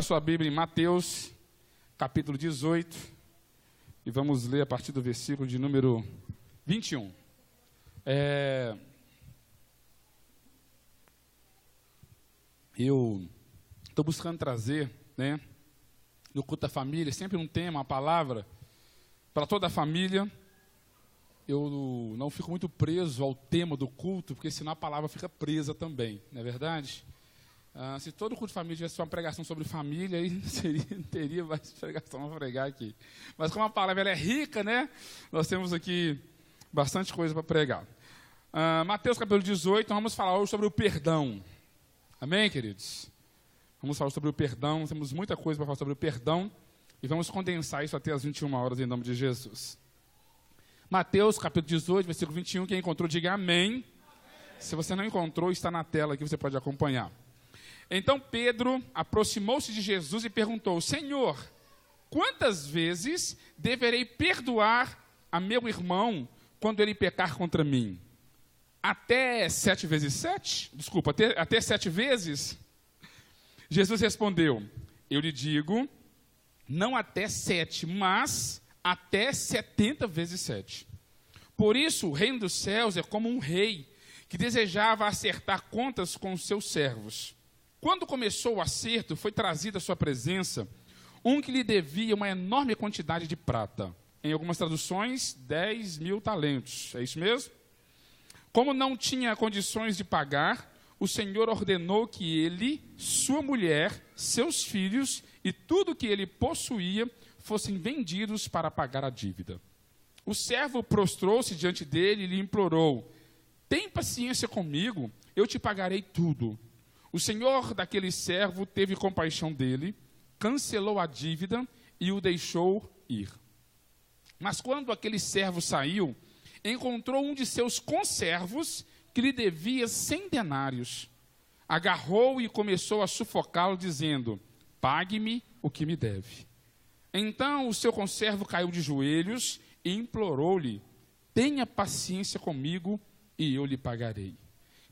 Sua Bíblia em Mateus, capítulo 18, e vamos ler a partir do versículo de número 21. Eu estou buscando trazer, no culto da família, sempre um tema, uma palavra, para toda a família. Eu não fico muito preso ao tema do culto, porque senão a palavra fica presa também, não é verdade? Se todo culto de família tivesse uma pregação sobre família, aí não teria mais pregação para pregar aqui. Mas como a palavra ela é rica, nós temos aqui bastante coisa para pregar. Mateus capítulo 18, nós vamos falar hoje sobre o perdão. Amém, queridos? Vamos falar sobre o perdão, temos muita coisa para falar sobre o perdão, e vamos condensar isso até as 21 horas em nome de Jesus. Mateus capítulo 18, versículo 21, quem encontrou, diga amém. Se você não encontrou, está na tela aqui, você pode acompanhar. Então Pedro aproximou-se de Jesus e perguntou: Senhor, quantas vezes deverei perdoar a meu irmão quando ele pecar contra mim? Até 7 vezes 7? Desculpa, até 7 vezes? Jesus respondeu: eu lhe digo, não até 7, mas até 70 vezes 7. Por isso, o reino dos céus é como um rei que desejava acertar contas com os seus servos. Quando começou o acerto, foi trazido à sua presença um que lhe devia uma enorme quantidade de prata. Em algumas traduções, 10.000 talentos. É isso mesmo? Como não tinha condições de pagar, o Senhor ordenou que ele, sua mulher, seus filhos e tudo que ele possuía fossem vendidos para pagar a dívida. O servo prostrou-se diante dele e lhe implorou: tem paciência comigo, eu te pagarei tudo. O senhor daquele servo teve compaixão dele, cancelou a dívida e o deixou ir. Mas quando aquele servo saiu, encontrou um de seus conservos que lhe devia 100 denários. Agarrou e começou a sufocá-lo, dizendo: pague-me o que me deve. Então o seu conservo caiu de joelhos e implorou-lhe: tenha paciência comigo e eu lhe pagarei.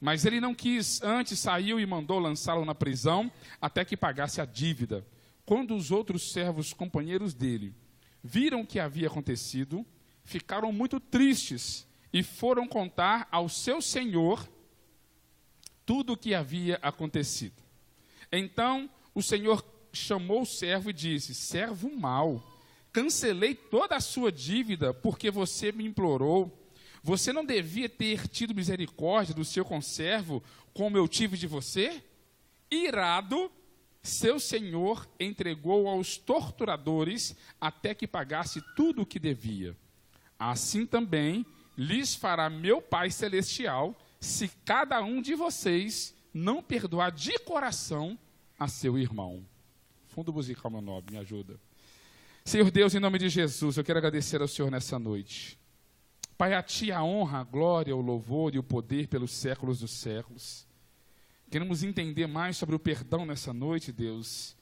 Mas ele não quis, antes saiu e mandou lançá-lo na prisão até que pagasse a dívida. Quando os outros servos, companheiros dele, viram o que havia acontecido, ficaram muito tristes e foram contar ao seu senhor tudo o que havia acontecido. Então o senhor chamou o servo e disse: servo mau, cancelei toda a sua dívida porque você me implorou. Você não devia ter tido misericórdia do seu conservo, como eu tive de você? Irado, seu senhor entregou aos torturadores até que pagasse tudo o que devia. Assim também lhes fará meu Pai Celestial, se cada um de vocês não perdoar de coração a seu irmão. Fundo musical, meu nobre, me ajuda. Senhor Deus, em nome de Jesus, eu quero agradecer ao Senhor nessa noite. Pai, a Ti a honra, a glória, o louvor e o poder pelos séculos dos séculos. Queremos entender mais sobre o perdão nessa noite, Deus.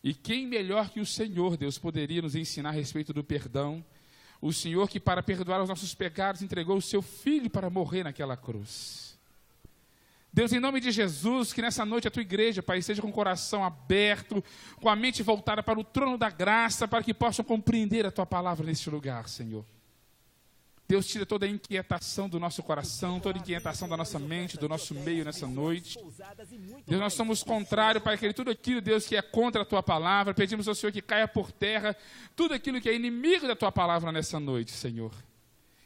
E quem melhor que o Senhor, Deus, poderia nos ensinar a respeito do perdão? O Senhor que, para perdoar os nossos pecados, entregou o Seu Filho para morrer naquela cruz. Deus, em nome de Jesus, que nessa noite a Tua igreja, Pai, esteja com o coração aberto, com a mente voltada para o trono da graça, para que possam compreender a Tua palavra neste lugar, Senhor. Deus, tira toda a inquietação do nosso coração, toda a inquietação da nossa mente, do nosso meio nessa noite. Deus, nós somos contrários, Pai, tudo aquilo, Deus, que é contra a Tua palavra. Pedimos ao Senhor que caia por terra tudo aquilo que é inimigo da Tua palavra nessa noite, Senhor.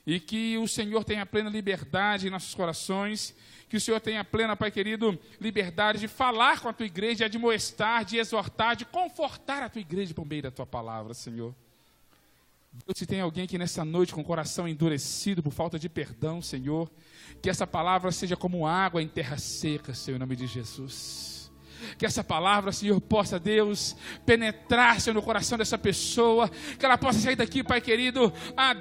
E que o Senhor tenha plena liberdade em nossos corações, que o Senhor tenha plena, Pai querido, liberdade de falar com a Tua igreja, de admoestar, de exortar, de confortar a Tua igreja por meio da Tua palavra, Senhor. Deus, se tem alguém aqui nessa noite com o coração endurecido por falta de perdão, Senhor, que essa palavra seja como água em terra seca, Senhor, em nome de Jesus. Que essa palavra, Senhor, possa, Deus, penetrar, Senhor, no coração dessa pessoa, que ela possa sair daqui, Pai querido,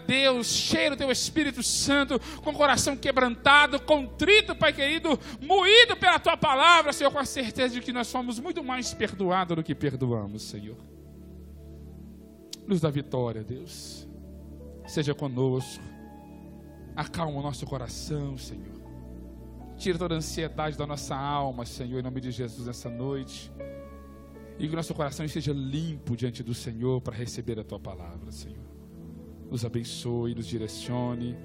Deus, cheio do Teu Espírito Santo, com o coração quebrantado, contrito, Pai querido, moído pela Tua palavra, Senhor, com a certeza de que nós somos muito mais perdoados do que perdoamos, Senhor. Luz da vitória, Deus, seja conosco, acalma o nosso coração, Senhor, tira toda a ansiedade da nossa alma, Senhor, em nome de Jesus, nessa noite, E que o nosso coração esteja limpo diante do Senhor para receber a Tua palavra, Senhor. Nos abençoe, nos direcione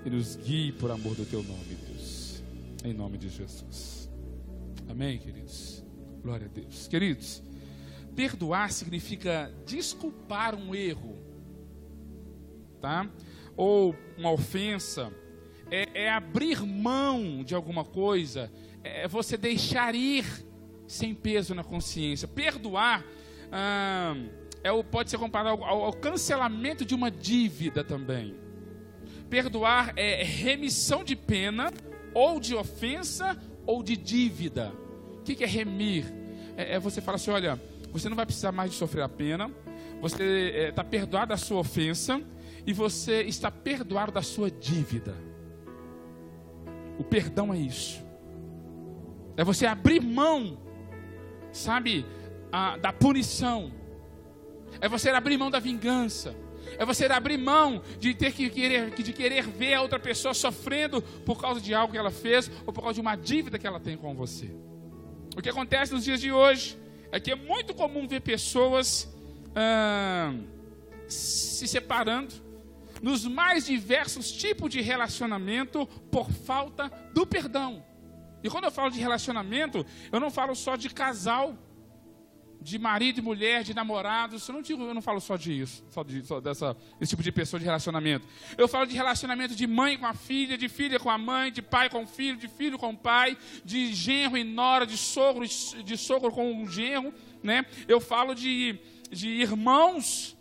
e nos guie por amor do Teu nome, Deus. Em nome de Jesus. Amém, queridos? Glória a Deus. Queridos, perdoar significa desculpar um erro, tá? Ou uma ofensa. É abrir mão de alguma coisa. É você deixar ir sem peso na consciência. Perdoar pode ser comparado ao cancelamento de uma dívida também. Perdoar é remissão de pena, ou de ofensa, ou de dívida. O que é remir? Você falar assim, olha, você não vai precisar mais de sofrer a pena, você está perdoado da sua ofensa, e você está perdoado da sua dívida. O perdão é isso. É você abrir mão, sabe, da punição. É você abrir mão da vingança. É você abrir mão de querer ver a outra pessoa sofrendo por causa de algo que ela fez ou por causa de uma dívida que ela tem com você. O que acontece nos dias de hoje é que é muito comum ver pessoas se separando nos mais diversos tipos de relacionamento por falta do perdão. E quando eu falo de relacionamento, eu não falo só de casal, de marido e mulher, de namorados. Eu não falo só disso, desse tipo de pessoa de relacionamento. Eu falo de relacionamento de mãe com a filha, de filha com a mãe, de pai com o filho, de filho com o pai, de genro e nora, de sogro com o genro, né? Eu falo de irmãos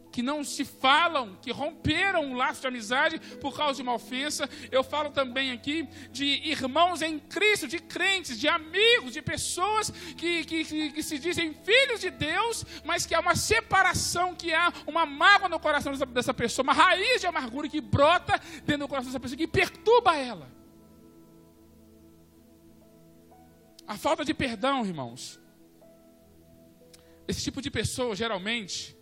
que não se falam, que romperam o laço de amizade por causa de uma ofensa. Eu falo também aqui de irmãos em Cristo, de crentes, de amigos, de pessoas que se dizem filhos de Deus, mas que há uma separação, que há uma mágoa no coração dessa pessoa, uma raiz de amargura que brota dentro do coração dessa pessoa, que perturba ela. A falta de perdão, irmãos. Esse tipo de pessoa, geralmente,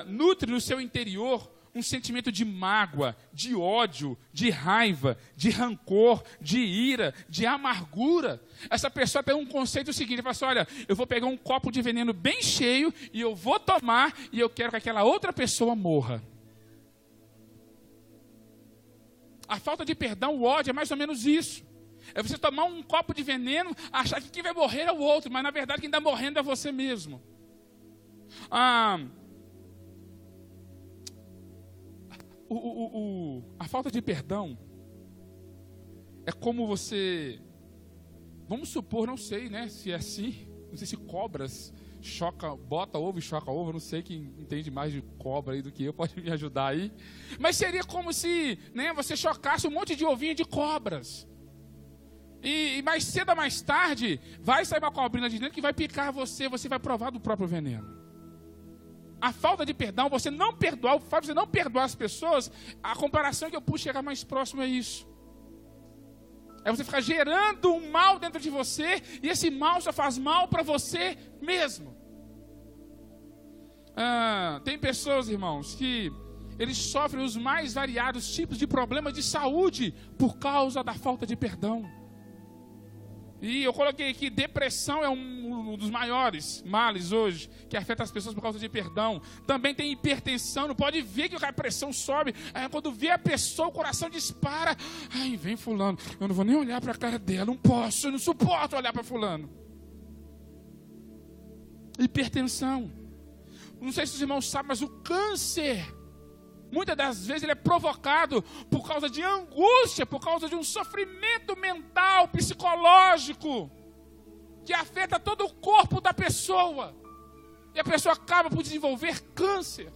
nutre no seu interior um sentimento de mágoa, de ódio, de raiva, de rancor, de ira, de amargura. Essa pessoa tem um conceito seguinte: ele fala assim, olha, eu vou pegar um copo de veneno bem cheio e eu vou tomar, e eu quero que aquela outra pessoa morra. A falta de perdão, o ódio, é mais ou menos isso. É você tomar um copo de veneno, achar que quem vai morrer é o outro, mas na verdade quem está morrendo é você mesmo. A falta de perdão é como você, vamos supor, não sei, né, se é assim, não sei se cobras bota ovo e choca ovo, não sei, quem entende mais de cobra aí do que eu, pode me ajudar aí, mas seria como se, né, você chocasse um monte de ovinho de cobras, e mais cedo ou mais tarde, vai sair uma cobrinha de dentro que vai picar você vai provar do próprio veneno. A falta de perdão, você não perdoar, o fato de você não perdoar as pessoas, a comparação que eu pude chegar mais próximo é isso. É você ficar gerando um mal dentro de você, e esse mal só faz mal para você mesmo. Tem pessoas, irmãos, que eles sofrem os mais variados tipos de problemas de saúde por causa da falta de perdão. E eu coloquei aqui, depressão é um dos maiores males hoje, que afeta as pessoas por causa de perdão. Também tem hipertensão, não pode ver que a pressão sobe. Quando vê a pessoa, o coração dispara. Ai, vem fulano, eu não vou nem olhar para a cara dela, não posso, eu não suporto olhar para fulano. Hipertensão. Não sei se os irmãos sabem, mas o câncer, muitas das vezes ele é provocado por causa de angústia, por causa de um sofrimento mental, psicológico, que afeta todo o corpo da pessoa. E a pessoa acaba por desenvolver câncer.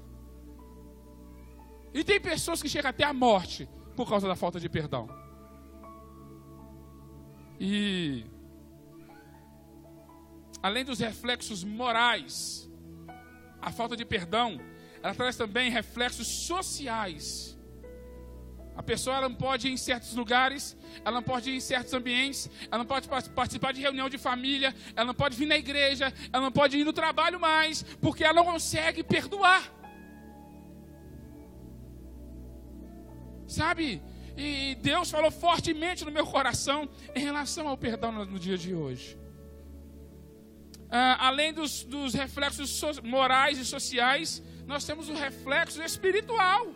E tem pessoas que chegam até a morte por causa da falta de perdão. E além dos reflexos morais, a falta de perdão, ela traz também reflexos sociais. A pessoa ela não pode ir em certos lugares, ela não pode ir em certos ambientes, ela não pode participar de reunião de família, ela não pode vir na igreja, ela não pode ir no trabalho mais, porque ela não consegue perdoar. Sabe? E Deus falou fortemente no meu coração em relação ao perdão no dia de hoje. além dos reflexos morais e sociais, nós temos o reflexo espiritual.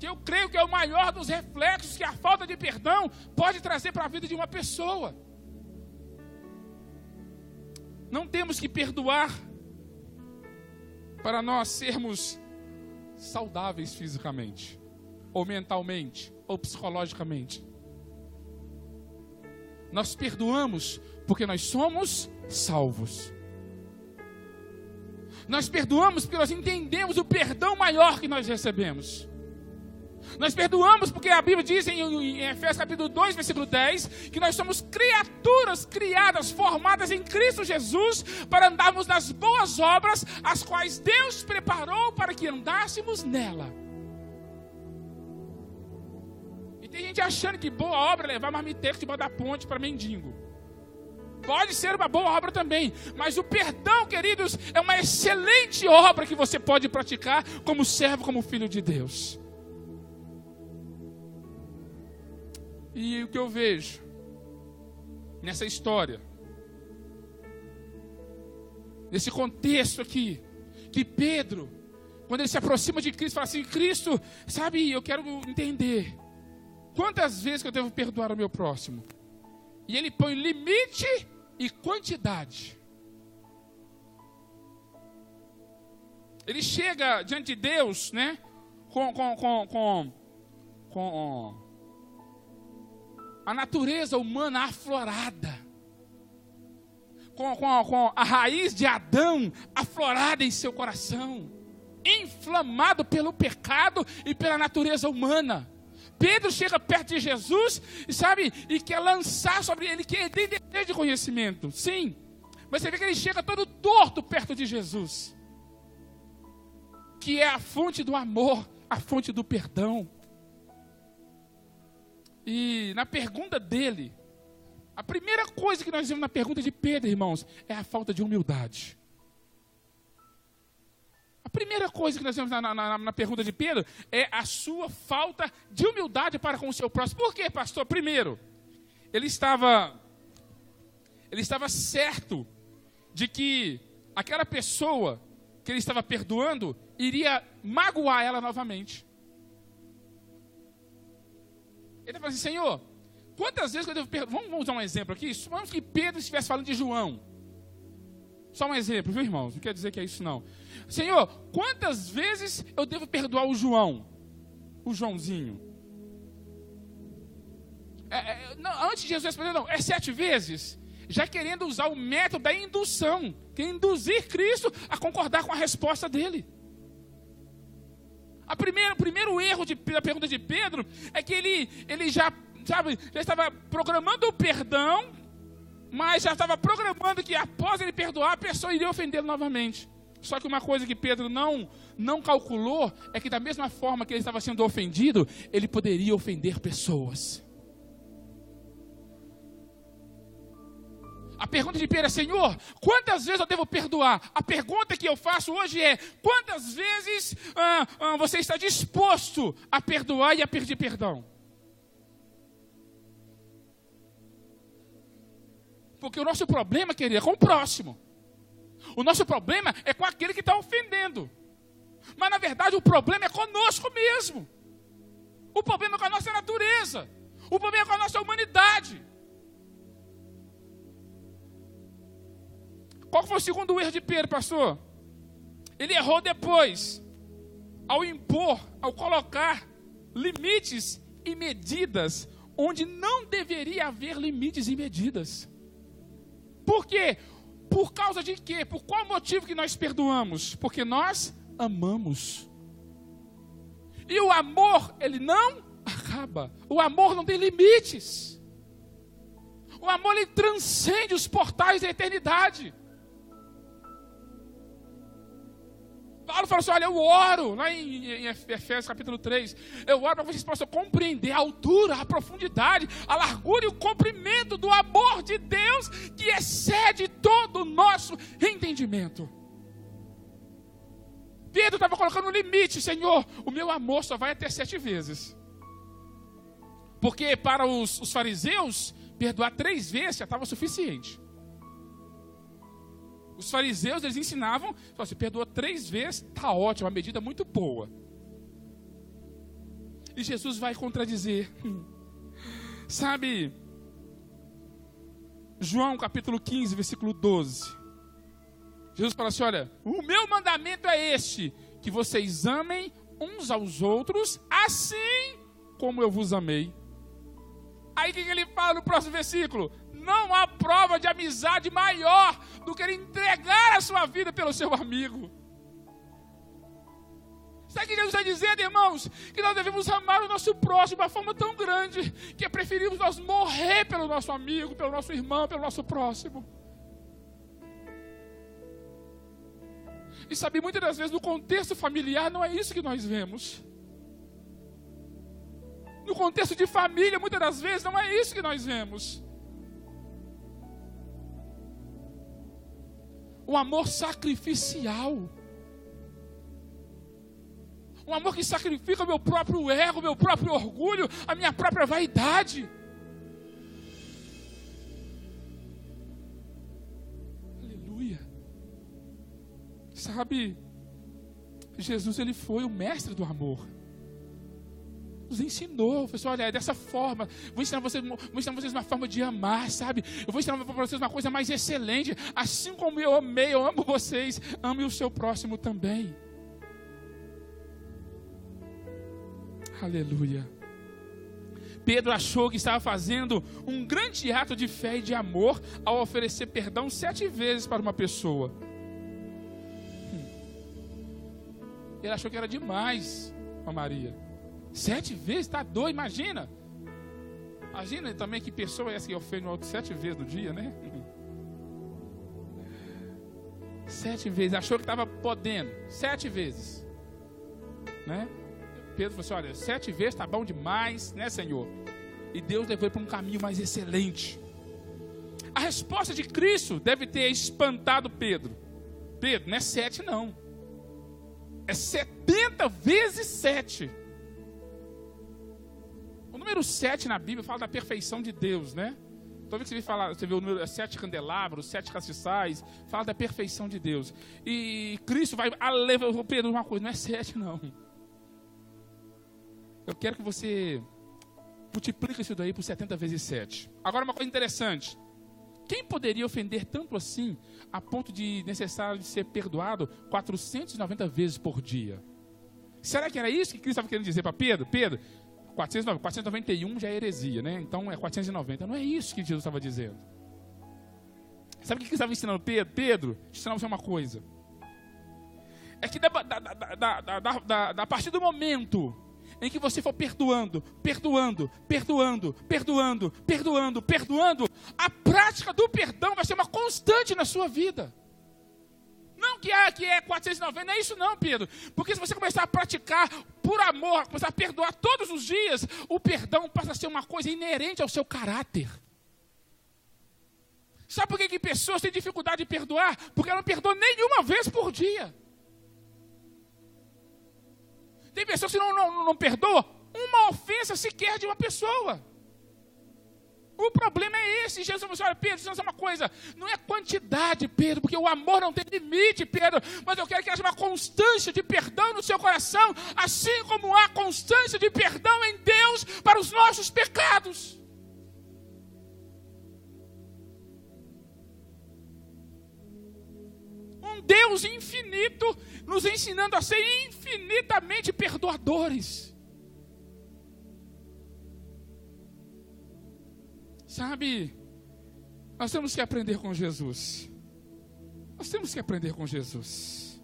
Que eu creio que é o maior dos reflexos que a falta de perdão pode trazer para a vida de uma pessoa. Não temos que perdoar para nós sermos saudáveis fisicamente, ou mentalmente, ou psicologicamente. Nós perdoamos porque nós somos salvos. Nós perdoamos porque nós entendemos o perdão maior que nós recebemos. Nós perdoamos porque a Bíblia diz em Efésios capítulo 2, versículo 10, que nós somos criaturas criadas, formadas em Cristo Jesus, para andarmos nas boas obras, as quais Deus preparou para que andássemos nela. E tem gente achando que boa obra é levar marmiteiro de da ponte para mendigo. Pode ser uma boa obra também, mas o perdão, queridos, é uma excelente obra que você pode praticar como servo, como filho de Deus. E o que eu vejo nessa história, nesse contexto aqui, que Pedro, quando ele se aproxima de Cristo, fala assim: Cristo, sabe, eu quero entender quantas vezes que eu devo perdoar o meu próximo. E ele põe limite e quantidade. Ele chega diante de Deus, né, com a natureza humana aflorada, com a raiz de Adão aflorada em seu coração, inflamado pelo pecado e pela natureza humana. Pedro chega perto de Jesus e sabe, e quer lançar sobre ele, que tem desejo de conhecimento, sim, mas você vê que ele chega todo torto perto de Jesus, que é a fonte do amor, a fonte do perdão. E na pergunta dele, a primeira coisa que nós vemos na pergunta de Pedro, irmãos, é a falta de humildade. A primeira coisa que nós vemos na pergunta de Pedro é a sua falta de humildade para com o seu próximo. Por quê, pastor? Primeiro, ele estava certo de que aquela pessoa que ele estava perdoando iria magoar ela novamente. Ele está falando assim: Senhor, quantas vezes que eu devo perdoar? Vamos usar um exemplo aqui. Supomos que Pedro estivesse falando de João. Só um exemplo, viu, irmãos? Não quer dizer que é isso, não. Senhor, quantas vezes eu devo perdoar o João? O Joãozinho. Não, antes de Jesus responder, não. É 7 vezes. Já querendo usar o método da indução. Quer induzir Cristo a concordar com a resposta dele. O primeiro erro da pergunta de Pedro é que ele já estava programando o perdão, mas já estava programando que após ele perdoar, a pessoa iria ofendê-lo novamente. Só que uma coisa que Pedro não calculou é que da mesma forma que ele estava sendo ofendido, ele poderia ofender pessoas. A pergunta de Pedro é: Senhor, quantas vezes eu devo perdoar? A pergunta que eu faço hoje é: quantas vezes você está disposto a perdoar e a pedir perdão? Porque o nosso problema, querido, é com o próximo. O nosso problema é com aquele que está ofendendo. Mas na verdade o problema é conosco mesmo. O problema é com a nossa natureza. O problema é com a nossa humanidade. Qual foi o segundo erro de Pedro, pastor? Ele errou depois, ao colocar limites e medidas onde não deveria haver limites e medidas. Por quê? Por causa de quê? Por qual motivo que nós perdoamos? Porque nós amamos. E o amor, ele não acaba. O amor não tem limites. O amor, ele transcende os portais da eternidade. Paulo falou assim: olha, eu oro, lá em Efésios capítulo 3, eu oro para que vocês possam compreender a altura, a profundidade, a largura e o comprimento do amor de Deus, que excede todo o nosso entendimento. Pedro estava colocando um limite: Senhor, o meu amor só vai até 7 vezes. Porque para os fariseus, perdoar 3 vezes já estava suficiente. Os fariseus, eles ensinavam, se perdoa 3 vezes, está ótimo, uma medida muito boa. E Jesus vai contradizer. Sabe, João capítulo 15, versículo 12. Jesus fala assim, olha, o meu mandamento é este, que vocês amem uns aos outros, assim como eu vos amei. Aí o que ele fala no próximo versículo? Não há prova de amizade maior do que ele entregar a sua vida pelo seu amigo. Sabe o que Jesus está dizendo, irmãos? Que nós devemos amar o nosso próximo de uma forma tão grande, que é preferível nós morrer pelo nosso amigo, pelo nosso irmão, pelo nosso próximo. E sabe, muitas das vezes no contexto familiar não é isso que nós vemos. No contexto de família, muitas das vezes não é isso que nós vemos. O amor sacrificial. Um amor que sacrifica o meu próprio ego, o meu próprio orgulho, a minha própria vaidade. Aleluia. Sabe, Jesus, ele foi o mestre do amor. Nos ensinou, falou, olha, é dessa forma, vou ensinar vocês uma forma de amar, sabe? Eu vou ensinar para vocês uma coisa mais excelente, assim como eu amei, eu amo vocês, ame o seu próximo também. Aleluia. Pedro achou que estava fazendo um grande ato de fé e de amor ao oferecer perdão 7 vezes para uma pessoa. Ele achou que era demais com a Maria. 7 vezes, tá doido, imagina. Imagina também que pessoa é essa que ofende o outro 7 vezes no dia, né? 7 vezes, achou que estava podendo, 7 vezes, né? Pedro falou assim, olha, 7 vezes tá bom demais, né, Senhor? E Deus levou ele para um caminho mais excelente. A resposta de Cristo deve ter espantado Pedro. Pedro, não é 7 não, é 70 vezes 7. O número 7 na Bíblia fala da perfeição de Deus, né? Toda vez que você vê o número 7 candelabros, 7 castiçais, fala da perfeição de Deus. E Cristo vai levar Pedro uma coisa, não é 7 não. Eu quero que você multiplique isso daí por 70 vezes 7. Agora uma coisa interessante. Quem poderia ofender tanto assim, a ponto de necessário de ser perdoado 490 vezes por dia? Será que era isso que Cristo estava querendo dizer para Pedro? Pedro, 491 já é heresia, né? Então é 490. Não é isso que Jesus estava dizendo. Sabe o que Cristo estava ensinando Pedro? Pedro, te ensinar você uma coisa. É que a partir do momento em que você for perdoando, a prática do perdão vai ser uma constante na sua vida. Não que é 490, não é isso não, Pedro. Porque se você começar a praticar por amor, começar a perdoar todos os dias, o perdão passa a ser uma coisa inerente ao seu caráter. Sabe por que pessoas têm dificuldade de perdoar? Porque ela não perdoa nenhuma vez por dia. Tem pessoas que não perdoam uma ofensa sequer de uma pessoa. O problema é esse. Jesus falou assim, olha, Pedro, isso é uma coisa, não é quantidade, Pedro, porque o amor não tem limite, Pedro, mas eu quero que haja uma constância de perdão no seu coração, assim como há constância de perdão em Deus para os nossos pecados. Um Deus infinito, nos ensinando a ser infinitamente perdoadores. Sabe, nós temos que aprender com Jesus. Nós temos que aprender com Jesus.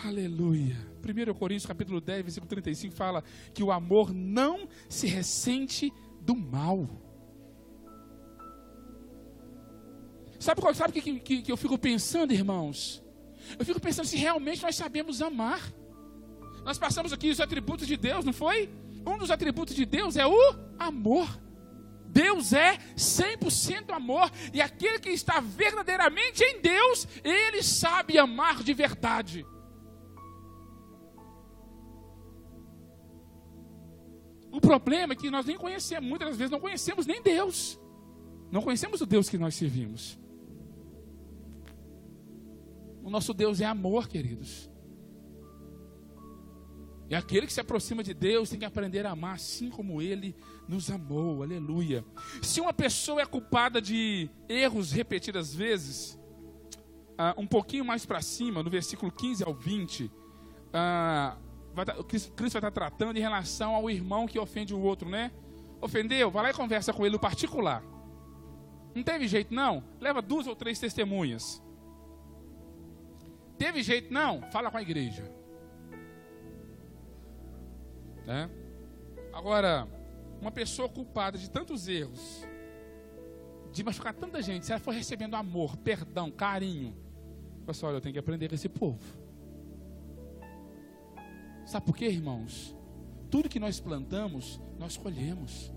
Aleluia. 1 Coríntios capítulo 10, versículo 35 fala que o amor não se ressente do mal. Sabe o que eu fico pensando, irmãos? Eu fico pensando se realmente nós sabemos amar. Nós passamos aqui os atributos de Deus, não foi? Um dos atributos de Deus é o amor. Deus é 100% amor. E aquele que está verdadeiramente em Deus, ele sabe amar de verdade. O O problema é que nós nem conhecemos, muitas das vezes não conhecemos nem Deus. Não conhecemos o Deus que nós servimos. O nosso Deus é amor, queridos. E aquele que se aproxima de Deus tem que aprender a amar assim como Ele nos amou. Aleluia. Se uma pessoa é culpada de erros repetidas vezes, um pouquinho mais para cima, no versículo 15 ao 20, Cristo vai estar tratando em relação ao irmão que ofende o outro, né? Ofendeu? Vai lá e conversa com ele no particular. Não teve jeito não? Leva 2 ou 3 testemunhas. Teve jeito não? Fala com a igreja. Né? Agora, uma pessoa culpada de tantos erros, de machucar tanta gente, se ela for recebendo amor, perdão, carinho, pessoal, eu tenho que aprender com esse povo. Sabe por quê, irmãos? Tudo que nós plantamos, nós colhemos.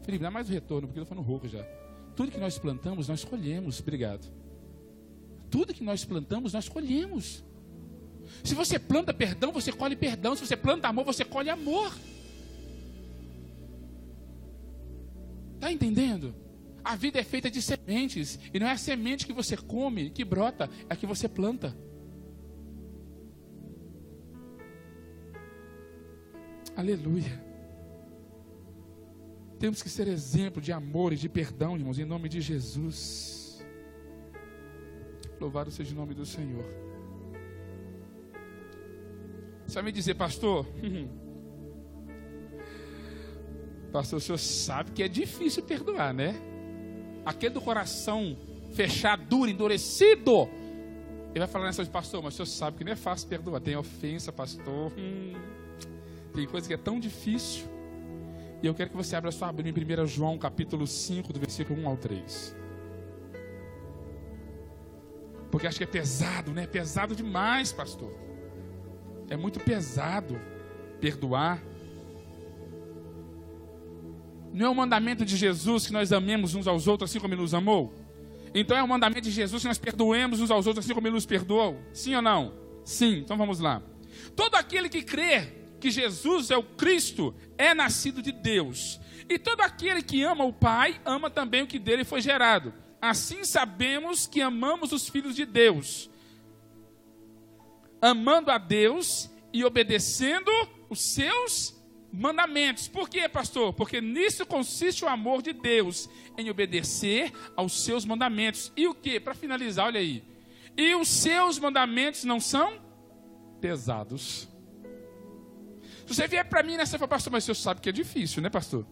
Felipe, dá mais o retorno, porque eu estou falando rouco já. Tudo que nós plantamos, nós colhemos. Obrigado. Tudo que nós plantamos, nós colhemos. Se você planta perdão, você colhe perdão. Se você planta amor, você colhe amor. Está entendendo? A vida é feita de sementes. E não é a semente que você come, que brota, é a que você planta. Aleluia. Temos que ser exemplo de amor e de perdão, irmãos, em nome de Jesus. Louvado seja o nome do Senhor. Você vai me dizer, pastor? Pastor, o senhor sabe que é difícil perdoar, né? Aquele do coração fechado, duro, endurecido. Ele vai falar nessa vez, pastor, mas o senhor sabe que não é fácil perdoar. Tem ofensa, pastor. Tem coisa que é tão difícil. E eu quero que você abra a sua Bíblia em 1 João, capítulo 5, do versículo 1 ao 3. Porque acho que é pesado, né? É pesado demais, pastor. É muito pesado perdoar. Não é o mandamento de Jesus que nós amemos uns aos outros assim como Ele nos amou? Então é o mandamento de Jesus que nós perdoemos uns aos outros assim como Ele nos perdoou? Sim ou não? Sim, então vamos lá. Todo aquele que crê que Jesus é o Cristo é nascido de Deus. E todo aquele que ama o Pai, ama também o que dele foi gerado. Assim sabemos que amamos os filhos de Deus, amando a Deus e obedecendo os seus mandamentos. Por quê, pastor? Porque nisso consiste o amor de Deus, em obedecer aos seus mandamentos. E o quê? Para finalizar, olha aí. E os seus mandamentos não são pesados. Se você vier para mim nessa e falar, pastor, mas o senhor sabe que é difícil, né, pastor?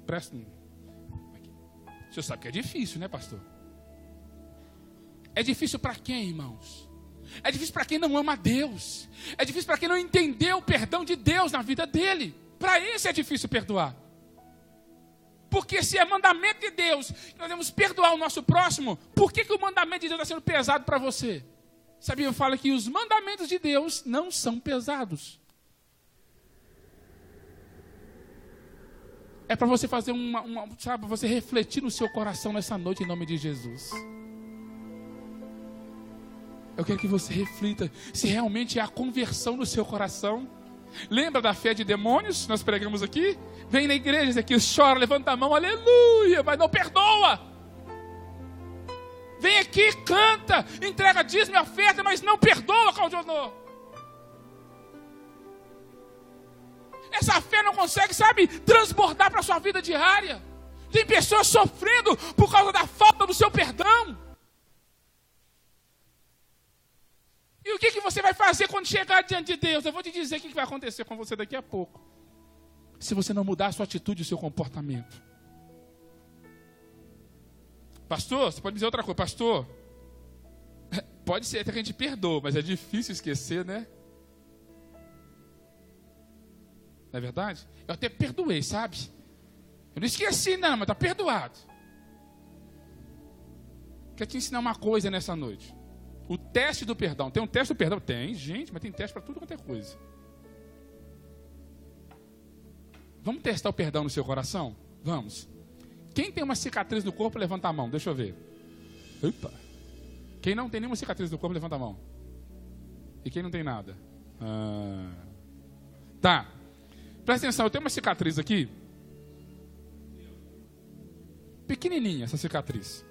Presta. O senhor sabe que é difícil, né, pastor? É difícil para quem, irmãos? É difícil para quem não ama a Deus. É difícil para quem não entendeu o perdão de Deus na vida dele. Para isso é difícil perdoar. Porque se é mandamento de Deus, nós devemos perdoar o nosso próximo, por que o mandamento de Deus está sendo pesado para você? Sabia, eu falo que os mandamentos de Deus não são pesados. É para você fazer sabe, você refletir no seu coração nessa noite em nome de Jesus. Eu quero que você reflita se realmente há conversão no seu coração. Lembra da fé de demônios? Nós pregamos aqui. Vem na igreja aqui, chora, levanta a mão, aleluia, mas não perdoa. Vem aqui, canta, entrega dízimo e oferta, mas não perdoa, Claudionor. Essa fé não consegue, sabe, transbordar para a sua vida diária. Tem pessoas sofrendo por causa da falta do seu perdão. E o que você vai fazer quando chegar diante de Deus? Eu vou te dizer o que vai acontecer com você daqui a pouco. Se você não mudar a sua atitude e o seu comportamento. Pastor, você pode dizer outra coisa. Pastor, pode ser até que a gente perdoa, mas é difícil esquecer, né? Não é verdade? Eu até perdoei, sabe? Eu não esqueci não, mas está perdoado. Quero te ensinar uma coisa nessa noite. O teste do perdão. Tem um teste do perdão? Tem, gente, mas tem teste para tudo quanto é coisa. Vamos testar o perdão no seu coração? Vamos. Quem tem uma cicatriz no corpo, levanta a mão. Deixa eu ver. Opa. Quem não tem nenhuma cicatriz no corpo, levanta a mão. E quem não tem nada? Tá. Presta atenção, eu tenho uma cicatriz aqui. Pequenininha essa cicatriz.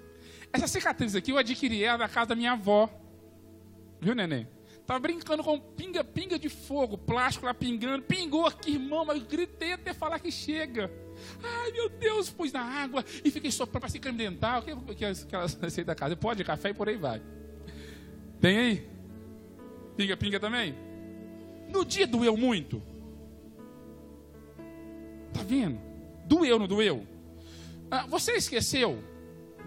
Essa cicatriz aqui eu adquiri ela da casa da minha avó. Viu, neném? Tava brincando com pinga de fogo, plástico lá pingando. Pingou aqui, irmão, mas eu gritei até falar que chega. Ai, meu Deus, pus na água e fiquei soprando para se creme dental. Que aquelas receitas da casa. Pode, café e por aí vai. Tem aí? Pinga também? No dia doeu muito. Tá vendo? Doeu, não doeu? Você esqueceu?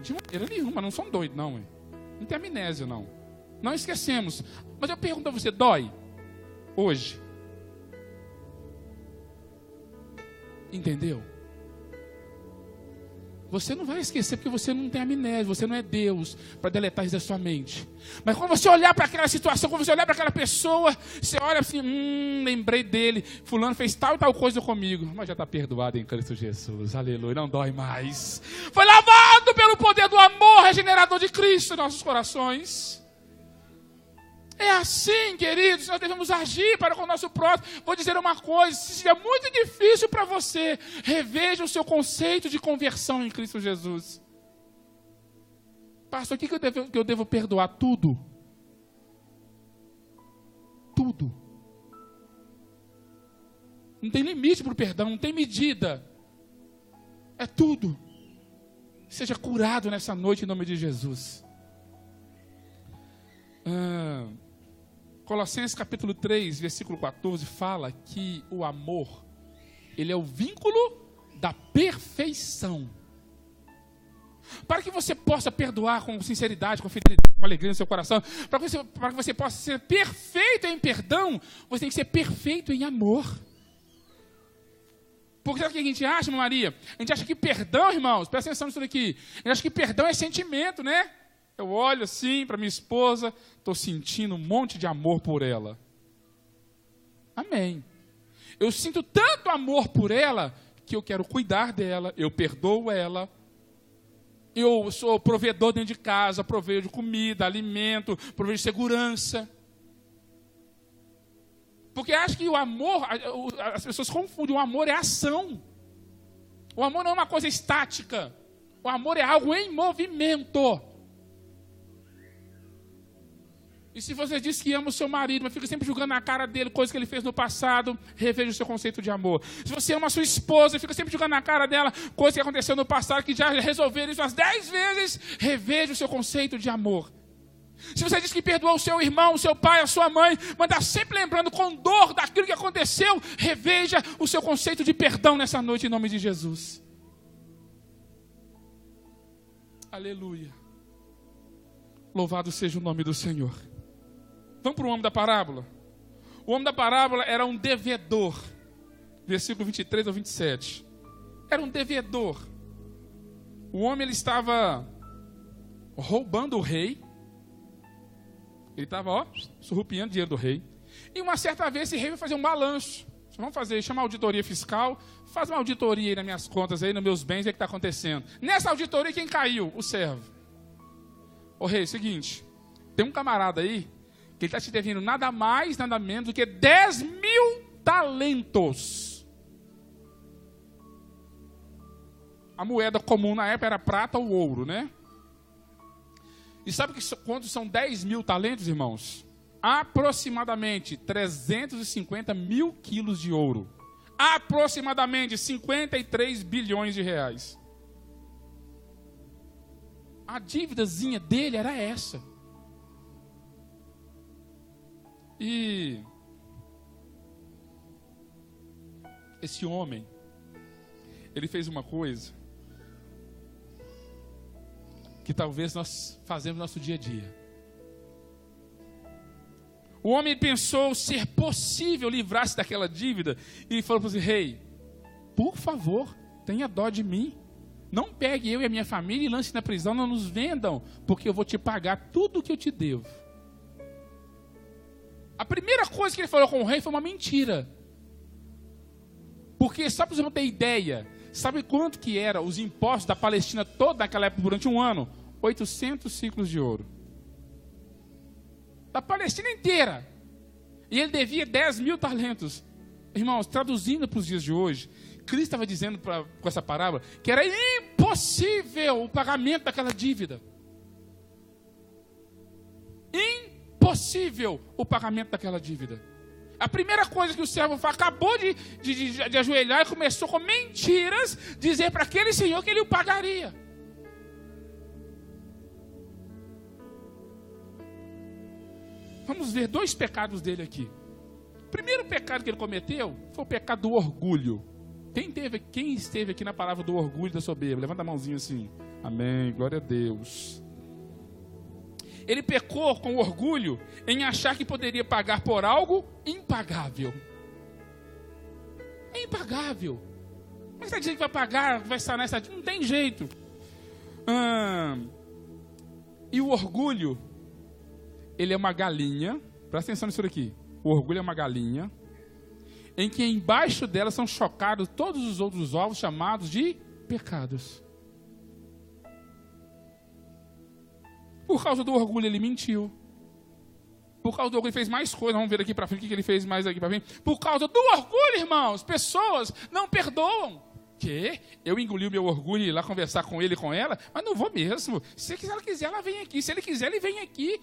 De maneira nenhuma, não são doidos, não. Não tem amnésia, não. Não esquecemos. Mas eu pergunto a você, dói? Hoje? Entendeu? Você não vai esquecer porque você não tem amnésia, você não é Deus para deletar isso da sua mente. Mas quando você olhar para aquela situação, quando você olhar para aquela pessoa, você olha assim, lembrei dele, fulano fez tal e tal coisa comigo. Mas já está perdoado em Cristo Jesus, aleluia, não dói mais. Foi lavado pelo poder do amor regenerador de Cristo em nossos corações. É assim, queridos, nós devemos agir para com o nosso próximo. Vou dizer uma coisa, se é muito difícil para você, reveja o seu conceito de conversão em Cristo Jesus. Pastor, o que eu devo perdoar? Tudo. Tudo. Não tem limite para o perdão, não tem medida. É tudo. Seja curado nessa noite em nome de Jesus. Colossenses capítulo 3, versículo 14, fala que o amor, ele é o vínculo da perfeição. Para que você possa perdoar com sinceridade, com fidelidade, com alegria no seu coração, para que você possa ser perfeito em perdão, você tem que ser perfeito em amor. Porque sabe o que a gente acha, Maria? A gente acha que perdão, irmãos, presta atenção nisso daqui, a gente acha que perdão é sentimento, né? Eu olho assim para minha esposa, estou sentindo um monte de amor por ela. Amém. Eu sinto tanto amor por ela, que eu quero cuidar dela, eu perdoo ela. Eu sou provedor dentro de casa, proveio de comida, alimento, proveio de segurança. Porque acho que o amor, as pessoas confundem, o amor é ação. O amor não é uma coisa estática. O amor é algo em movimento. E se você diz que ama o seu marido, mas fica sempre julgando na cara dele coisas que ele fez no passado, reveja o seu conceito de amor. Se você ama a sua esposa e fica sempre julgando na cara dela coisas que aconteceram no passado, que já resolveram isso umas 10 vezes, reveja o seu conceito de amor. Se você diz que perdoou o seu irmão, o seu pai, a sua mãe, mas está sempre lembrando com dor daquilo que aconteceu, reveja o seu conceito de perdão nessa noite em nome de Jesus. Aleluia. Louvado seja o nome do Senhor. Vamos para o homem da parábola. O homem da parábola era um devedor. Versículo 23 ao 27. Era um devedor. O homem, ele estava roubando o rei. Ele estava, surrupiando dinheiro do rei. E uma certa vez esse rei vai fazer um balanço. Vamos fazer, chama a auditoria fiscal. Faz uma auditoria aí nas minhas contas, aí, nos meus bens, o que está acontecendo. Nessa auditoria, quem caiu? O servo. Ô rei, seguinte. Tem um camarada aí, que ele está te devendo nada mais, nada menos do que 10.000 talentos. A moeda comum na época era prata ou ouro, né? E sabe quantos são 10.000 talentos, irmãos? Aproximadamente 350 mil quilos de ouro. Aproximadamente 53 bilhões de reais. A dívidazinha dele era essa. E esse homem, ele fez uma coisa que talvez nós fazemos no nosso dia a dia. O homem pensou ser possível livrar-se daquela dívida e falou para o rei, por favor, tenha dó de mim. Não pegue eu e a minha família e lance na prisão, não nos vendam, porque eu vou te pagar tudo o que eu te devo. A primeira coisa que ele falou com o rei foi uma mentira. Porque, só para você não ter ideia, sabe quanto que era os impostos da Palestina toda naquela época durante um ano? 800 ciclos de ouro. Da Palestina inteira. E ele devia 10.000 talentos. Irmãos, traduzindo para os dias de hoje, Cristo estava dizendo com essa parábola que era impossível o pagamento daquela dívida. Impossível o pagamento daquela dívida. A primeira coisa que o servo acabou de ajoelhar e começou com mentiras, dizer para aquele senhor que ele o pagaria. Vamos ver 2 pecados dele aqui. O primeiro pecado que ele cometeu foi o pecado do orgulho. Quem esteve aqui na palavra do orgulho e da soberba? Levanta a mãozinha assim. Amém, glória a Deus. Ele pecou com orgulho em achar que poderia pagar por algo impagável. É impagável. Mas está dizendo que vai pagar, vai sanar essa dívida? Não tem jeito. E o orgulho, ele é uma galinha. Presta atenção nisso aqui. O orgulho é uma galinha em que embaixo dela são chocados todos os outros ovos chamados de pecados. Por causa do orgulho ele mentiu. Por causa do orgulho ele fez mais coisas. Vamos ver aqui para frente o que ele fez mais aqui para frente. Por causa do orgulho, irmãos, pessoas não perdoam. Que? Eu engoli o meu orgulho e ir lá conversar com ele e com ela, mas não vou mesmo. Se ela quiser, ela vem aqui. Se ele quiser, ele vem aqui.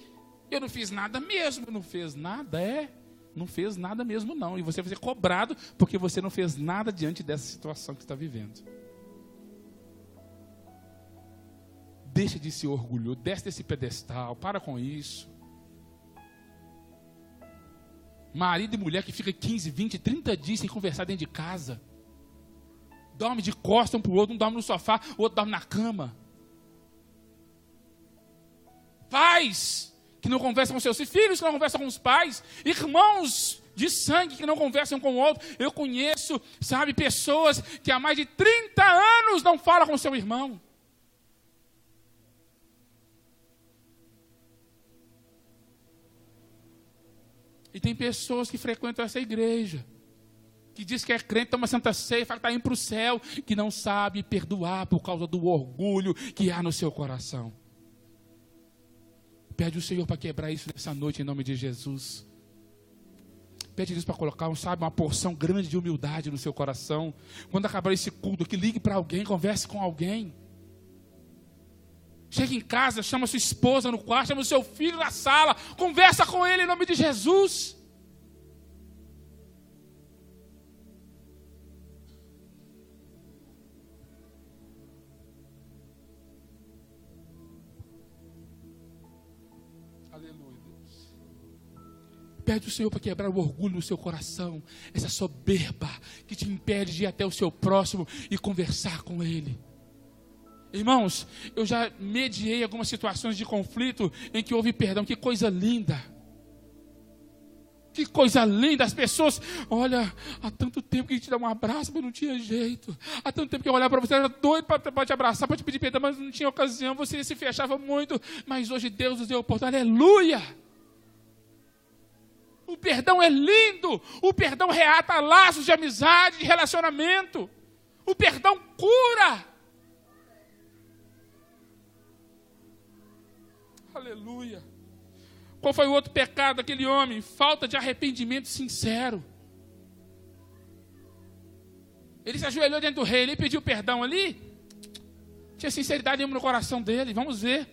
Eu não fiz nada mesmo. Não fez nada, não fez nada mesmo não. E você vai ser cobrado porque você não fez nada diante dessa situação que está vivendo. Deixa de ser orgulhoso, desce desse pedestal, para com isso. Marido e mulher que fica 15, 20, 30 dias sem conversar dentro de casa. Dorme de costas um para o outro, um dorme no sofá, o outro dorme na cama. Pais que não conversam com seus filhos, que não conversam com os pais, irmãos de sangue que não conversam com o outro. Eu conheço, pessoas que há mais de 30 anos não falam com seu irmão. E tem pessoas que frequentam essa igreja, que diz que é crente, toma Santa Ceia, fala que está indo para o céu, que não sabe perdoar por causa do orgulho que há no seu coração. Pede o Senhor para quebrar isso nessa noite, em nome de Jesus. Pede Deus para colocar, uma porção grande de humildade no seu coração. Quando acabar esse culto aqui, ligue para alguém, converse com alguém. Chega em casa, chama sua esposa no quarto, chama o seu filho na sala, conversa com ele em nome de Jesus. Aleluia, Deus. Pede o Senhor para quebrar o orgulho no seu coração, essa soberba que te impede de ir até o seu próximo e conversar com ele. Irmãos, eu já mediei algumas situações de conflito em que houve perdão. Que coisa linda. Que coisa linda. As pessoas, olha, há tanto tempo que a gente dá um abraço, mas não tinha jeito. Há tanto tempo que eu olhava para você, era doido para te abraçar, para te pedir perdão, mas não tinha ocasião. Você se fechava muito, mas hoje Deus nos deu a oportunidade. Aleluia. O perdão é lindo. O perdão reata laços de amizade, de relacionamento. O perdão cura. Aleluia. Qual foi o outro pecado daquele homem? Falta de arrependimento sincero. Ele se ajoelhou diante do rei, ele pediu perdão ali. Tinha sinceridade no coração dele, vamos ver.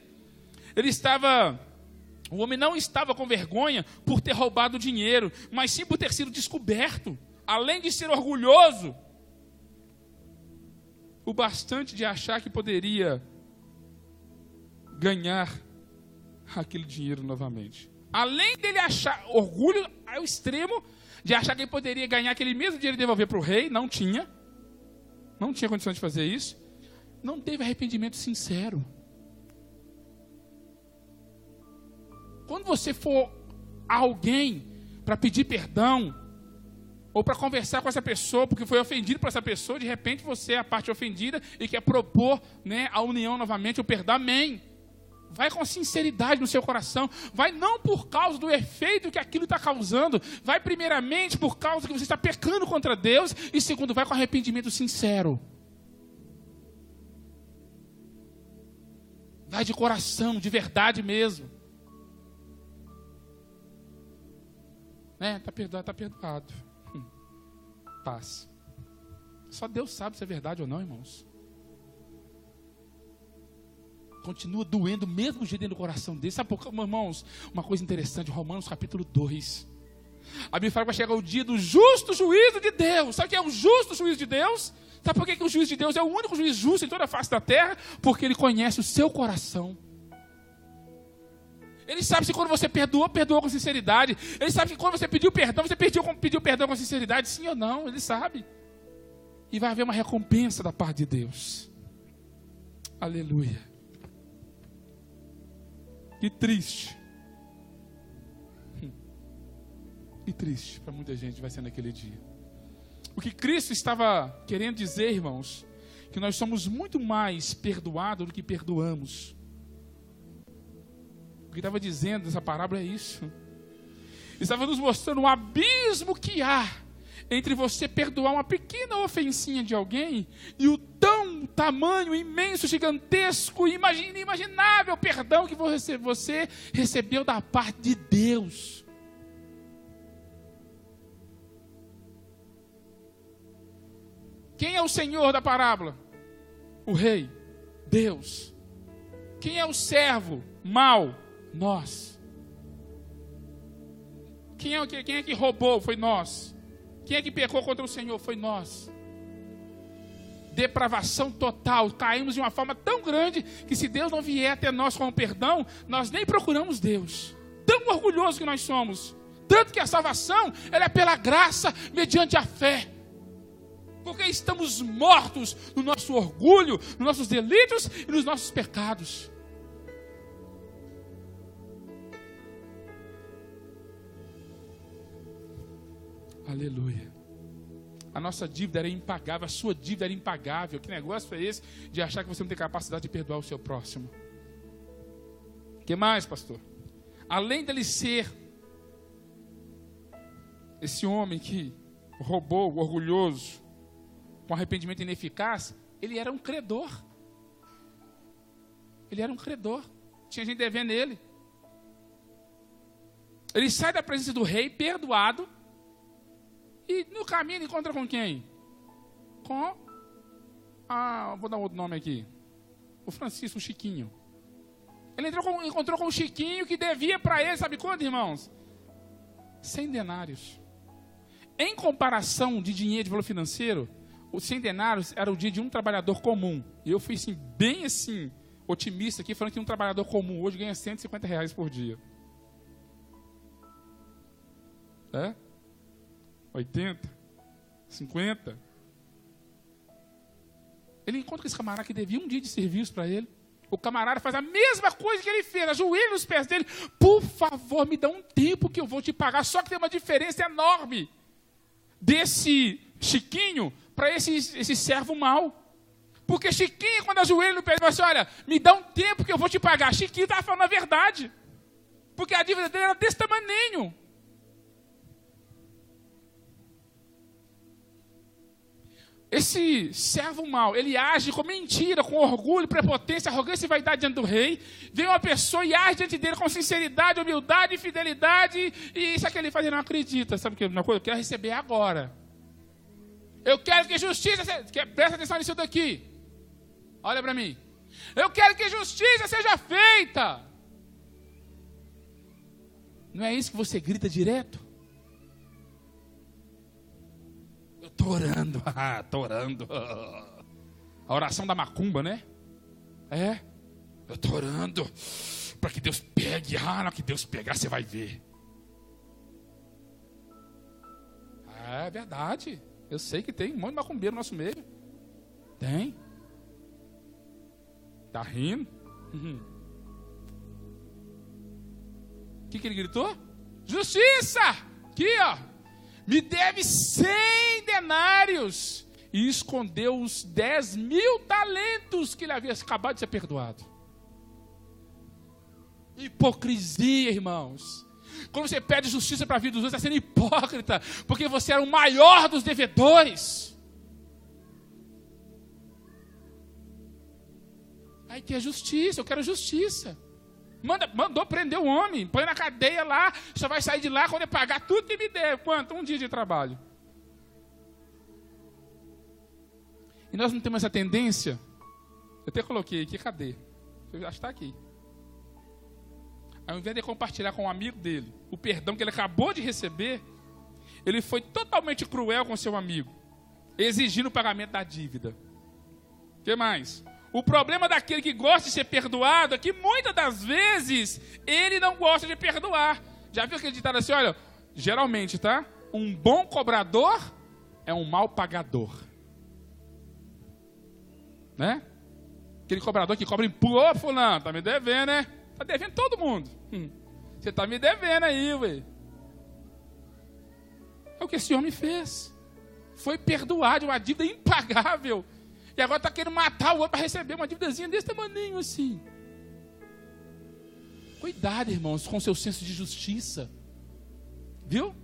O homem não estava com vergonha por ter roubado o dinheiro, mas sim por ter sido descoberto. Além de ser orgulhoso, o bastante de achar que poderia ganhar aquele dinheiro novamente. Além dele achar orgulho ao extremo de achar que ele poderia ganhar aquele mesmo dinheiro e devolver para o rei, não tinha condição de fazer isso. Não teve arrependimento sincero. Quando você for a alguém para pedir perdão ou para conversar com essa pessoa porque foi ofendido por essa pessoa, de repente você é a parte ofendida e quer propor, a união novamente, o perdão, amém. Vai com sinceridade no seu coração. Vai não por causa do efeito que aquilo está causando. Vai primeiramente por causa que você está pecando contra Deus. E segundo, vai com arrependimento sincero. Vai de coração, de verdade mesmo. Está perdoado, está perdoado. paz. Só Deus sabe se é verdade ou não, irmãos. Continua doendo o mesmo jeito dentro do coração dele. Sabe por quê, irmãos? Uma coisa interessante, Romanos capítulo 2. A Bíblia fala que vai chegar o dia do justo juízo de Deus. Sabe o que é o justo juízo de Deus? Sabe por que o juiz de Deus é o único juiz justo em toda a face da terra? Porque ele conhece o seu coração. Ele sabe se quando você perdoou, perdoou com sinceridade. Ele sabe que quando você pediu perdão, você pediu perdão com sinceridade, sim ou não. Ele sabe. E vai haver uma recompensa da parte de Deus. Aleluia. Que triste. Que triste para muita gente vai ser naquele dia. O que Cristo estava querendo dizer, irmãos, que nós somos muito mais perdoados do que perdoamos. O que estava dizendo nessa parábola é isso. Ele estava nos mostrando o abismo que há entre você perdoar uma pequena ofensinha de alguém e o tamanho imenso, gigantesco, inimaginável perdão que você recebeu da parte de Deus. Quem é o Senhor da parábola? O rei, Deus. Quem é o servo mau? Nós. Quem é que roubou? Foi nós. Quem é que pecou contra o Senhor? Foi nós. Depravação total. Caímos de uma forma tão grande que se Deus não vier até nós com o perdão, nós nem procuramos Deus. Tão orgulhoso que nós somos. Tanto que a salvação, ela é pela graça, mediante a fé. Porque estamos mortos no nosso orgulho, nos nossos delitos e nos nossos pecados. Aleluia. A nossa dívida era impagável, a sua dívida era impagável. Que negócio é esse de achar que você não tem capacidade de perdoar o seu próximo? O que mais, pastor? Além dele ser esse homem que roubou, orgulhoso, com arrependimento ineficaz, ele era um credor. Ele era um credor. Tinha gente devendo ele. Ele sai da presença do rei, perdoado, e no caminho ele encontra com quem? Com, vou dar outro nome aqui, o Francisco, o Chiquinho. Ele encontrou com o Chiquinho que devia para ele, sabe quanto, irmãos? 100 denários. Em comparação de dinheiro de valor financeiro, os 100 denários era o dia de um trabalhador comum. E eu fui assim, bem assim, otimista aqui, falando que um trabalhador comum hoje ganha R$150 por dia. 80, 50. Ele encontra com esse camarada que devia um dia de serviço para ele. O camarada faz a mesma coisa que ele fez, ajoelha nos pés dele. Por favor, me dá um tempo que eu vou te pagar. Só que tem uma diferença enorme desse Chiquinho para esse servo mau. Porque Chiquinho, quando ajoelha no pé, ele fala assim, olha, me dá um tempo que eu vou te pagar. Chiquinho estava falando a verdade. Porque a dívida dele era desse tamaninho. Esse servo mau, ele age com mentira, com orgulho, prepotência, arrogância e vaidade diante do rei. Vem uma pessoa e age diante dele com sinceridade, humildade, fidelidade. E isso é que ele faz, ele não acredita. Sabe o que? Uma coisa, eu quero receber agora. Eu quero que justiça... Presta atenção nisso daqui. Olha para mim. Eu quero que justiça seja feita. Não é isso que você grita direto? Estou orando, estou orando. A oração da macumba, né? Eu estou orando para que Deus pegue. Na que Deus pegar, você vai ver. É verdade. Eu sei que tem um monte de macumbeiro no nosso meio. Tem. Tá rindo? O que ele gritou? Justiça! Aqui, ó. Me deve 100 denários. E escondeu os 10.000 talentos que ele havia acabado de ser perdoado. Hipocrisia, irmãos. Quando você pede justiça para a vida dos outros, está sendo hipócrita. Porque você era o maior dos devedores. Aí que é justiça, eu quero justiça. Mandou prender o homem, põe na cadeia lá, só vai sair de lá quando ele pagar tudo que me deu. Quanto? Um dia de trabalho. E nós não temos essa tendência. Eu até coloquei aqui, cadê? Eu acho que está aqui. Ao invés de compartilhar com um amigo dele o perdão que ele acabou de receber, ele foi totalmente cruel com seu amigo, exigindo o pagamento da dívida. O que mais? O problema daquele que gosta de ser perdoado é que muitas das vezes ele não gosta de perdoar. Já viu aquele ditado assim, olha, geralmente, tá? Um bom cobrador é um mau pagador. Né? Aquele cobrador que cobra impulso, ô fulano, tá me devendo, né? Tá devendo todo mundo. Você tá me devendo aí, ué. É o que esse homem fez. Foi perdoar de uma dívida impagável. E agora está querendo matar o outro para receber uma dívidazinha desse tamanho assim. Cuidado, irmãos, com o seu senso de justiça. Viu?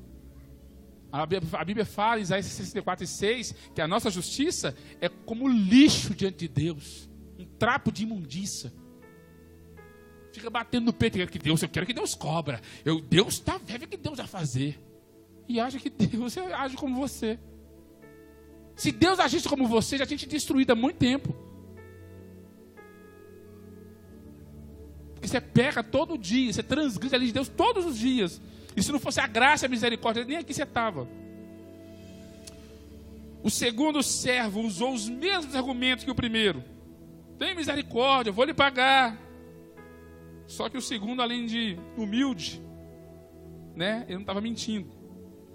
A Bíblia fala, em Isaías 64:6, que a nossa justiça é como lixo diante de Deus. Um trapo de imundícia. Fica batendo no peito, eu quero que Deus cobra. Deus está vendo o que Deus vai fazer. E acha que Deus age como você. Se Deus agisse como você, já tinha te destruído há muito tempo. Porque você peca todo dia, você transgride a lei de Deus todos os dias. E se não fosse a graça e a misericórdia, nem aqui você estava. O segundo servo usou os mesmos argumentos que o primeiro. Tem misericórdia, eu vou lhe pagar. Só que o segundo, além de humilde, né, ele não estava mentindo.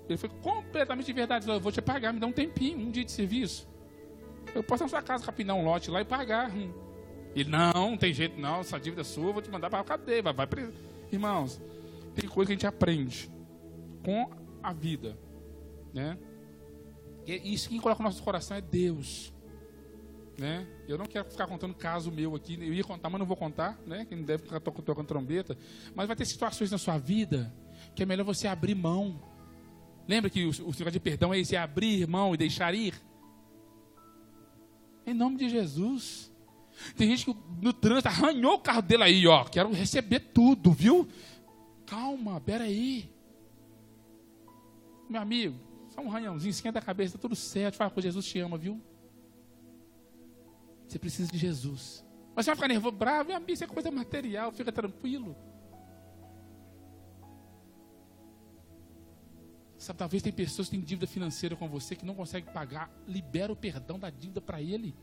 Ele foi completamente verdade. Ele falou, eu vou te pagar, me dá um tempinho, um dia de serviço. Eu posso ir na sua casa capinar um lote lá e pagar. Ele, não tem jeito não, essa dívida é sua, eu vou te mandar para a cadeia. Vai preso. Irmãos, tem coisa que a gente aprende com a vida. Né? E isso que coloca no nosso coração é Deus. Né? Eu não quero ficar contando caso meu aqui. Eu ia contar, mas não vou contar. Né? Que não deve ficar tocando trombeta. Mas vai ter situações na sua vida que é melhor você abrir mão. Lembra que o significado de perdão é esse, é abrir mão e deixar ir? Em nome de Jesus. Tem gente que no trânsito arranhou o carro dele aí, ó. Quero receber tudo, viu? Calma, peraí. Meu amigo, só um arranhãozinho, esquenta a cabeça, tá tudo certo. Fala com Jesus, te ama, viu? Você precisa de Jesus. Mas você vai ficar nervoso, bravo, meu amigo, isso é coisa material, fica tranquilo. Sabe, talvez tem pessoas que têm dívida financeira com você que não conseguem pagar. Libera o perdão da dívida para ele.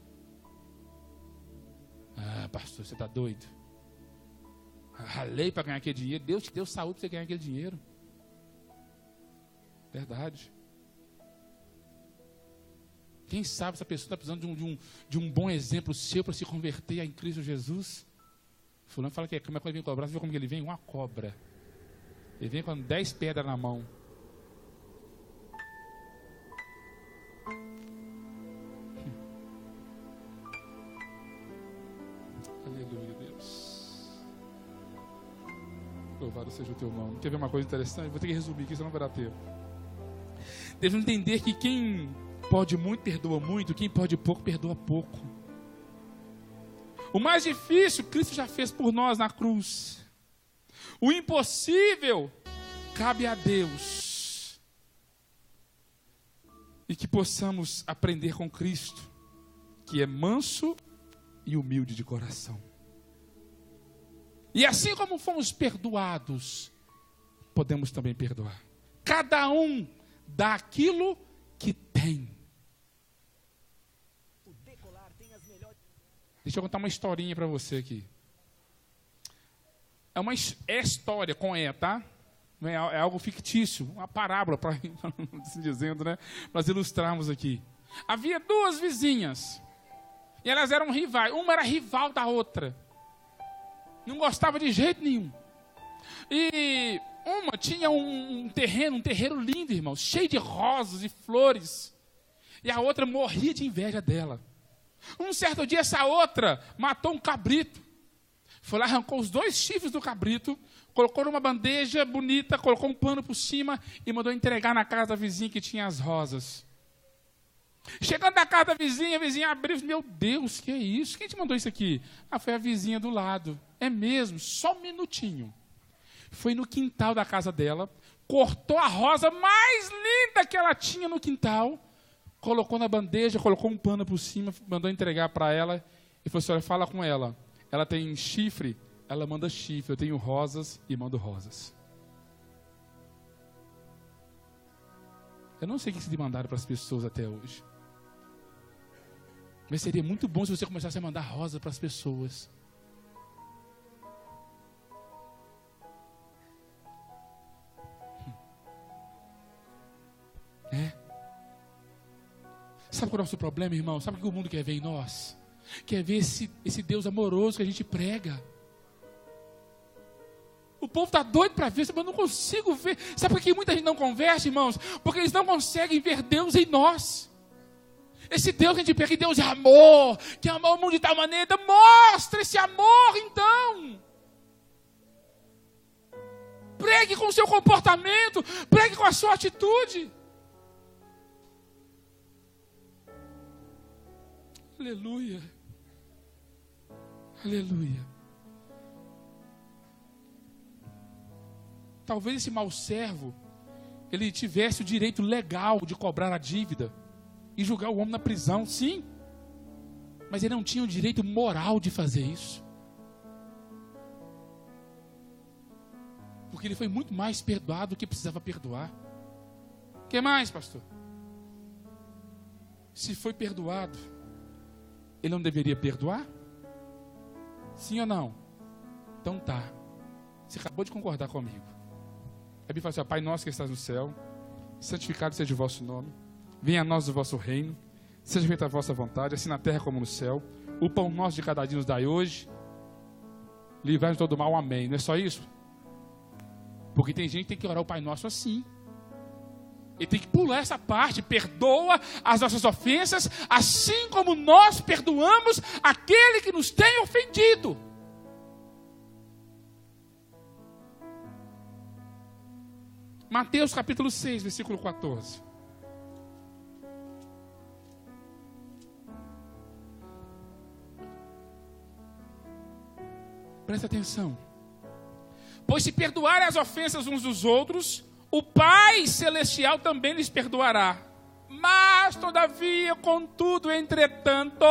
Ah, pastor, você está doido? Ralei para ganhar aquele dinheiro. Deus te deu saúde para você ganhar aquele dinheiro. Verdade. Quem sabe essa pessoa está precisando de um bom exemplo seu para se converter em Cristo Jesus? Fulano fala que quando ele vem cobrar, você vê como ele vem? Uma cobra. Ele vem com 10 pedras na mão. Aleluia, Deus. Louvado seja o teu nome. Quer ver uma coisa interessante? Vou ter que resumir aqui, senão não vai dar tempo. Devemos entender que quem pode muito, perdoa muito. Quem pode pouco, perdoa pouco. O mais difícil, Cristo já fez por nós na cruz. O impossível, cabe a Deus. E que possamos aprender com Cristo, que é manso e humilde de coração. E assim como fomos perdoados, podemos também perdoar. Cada um dá aquilo que tem. Deixa eu contar uma historinha para você aqui. É história com tá? É algo fictício, uma parábola, para assim dizendo, né? Para nós ilustrarmos aqui. Havia duas vizinhas. E elas eram rivais. Uma era rival da outra. Não gostava de jeito nenhum. E uma tinha um terreiro lindo, irmão, cheio de rosas e flores. E a outra morria de inveja dela. Um certo dia, essa outra matou um cabrito. Foi lá, arrancou os 2 chifres do cabrito, colocou numa bandeja bonita, colocou um pano por cima e mandou entregar na casa da vizinha que tinha as rosas. Chegando na casa da vizinha, a vizinha abriu e disse, meu Deus, que é isso? Quem te mandou isso aqui? Ah, foi a vizinha do lado. É mesmo? Só um minutinho. Foi no quintal da casa dela, cortou a rosa mais linda que ela tinha no quintal, colocou na bandeja, colocou um pano por cima, mandou entregar para ela e falou assim, olha, fala com ela. Ela tem chifre, ela manda chifre. Eu tenho rosas e mando rosas. Eu não sei o que se mandaram para as pessoas até hoje. Mas seria muito bom se você começasse a mandar rosa para as pessoas. Sabe qual é o nosso problema, irmão? Sabe o que o mundo quer ver em nós? Quer ver esse Deus amoroso que a gente prega. O povo está doido para ver, mas eu não consigo ver. Sabe por que muita gente não converte, irmãos? Porque eles não conseguem ver Deus em nós. Esse Deus que a gente prega, que Deus é amor, que amou o mundo de tal maneira, mostra esse amor então. Pregue com o seu comportamento, pregue com a sua atitude. Aleluia. Aleluia. Talvez esse mau servo, ele tivesse o direito legal de cobrar a dívida e julgar o homem na prisão, sim. Mas ele não tinha o direito moral de fazer isso. Porque ele foi muito mais perdoado do que precisava perdoar. O que mais, pastor? Se foi perdoado, ele não deveria perdoar? Sim ou não? Então tá. Você acabou de concordar comigo. A Bíblia fala assim, Pai nosso que estás no céu, santificado seja o vosso nome, venha a nós o vosso reino, seja feita a vossa vontade, assim na terra como no céu. O pão nosso de cada dia nos dai hoje, livrai-nos de todo mal, amém. Não é só isso? Porque tem gente que tem que orar o Pai Nosso assim. Ele tem que pular essa parte, perdoa as nossas ofensas, assim como nós perdoamos aquele que nos tem ofendido. Mateus capítulo 6, versículo 14. Presta atenção. Pois se perdoarem as ofensas uns dos outros, o Pai Celestial também lhes perdoará. Mas, todavia, contudo, entretanto,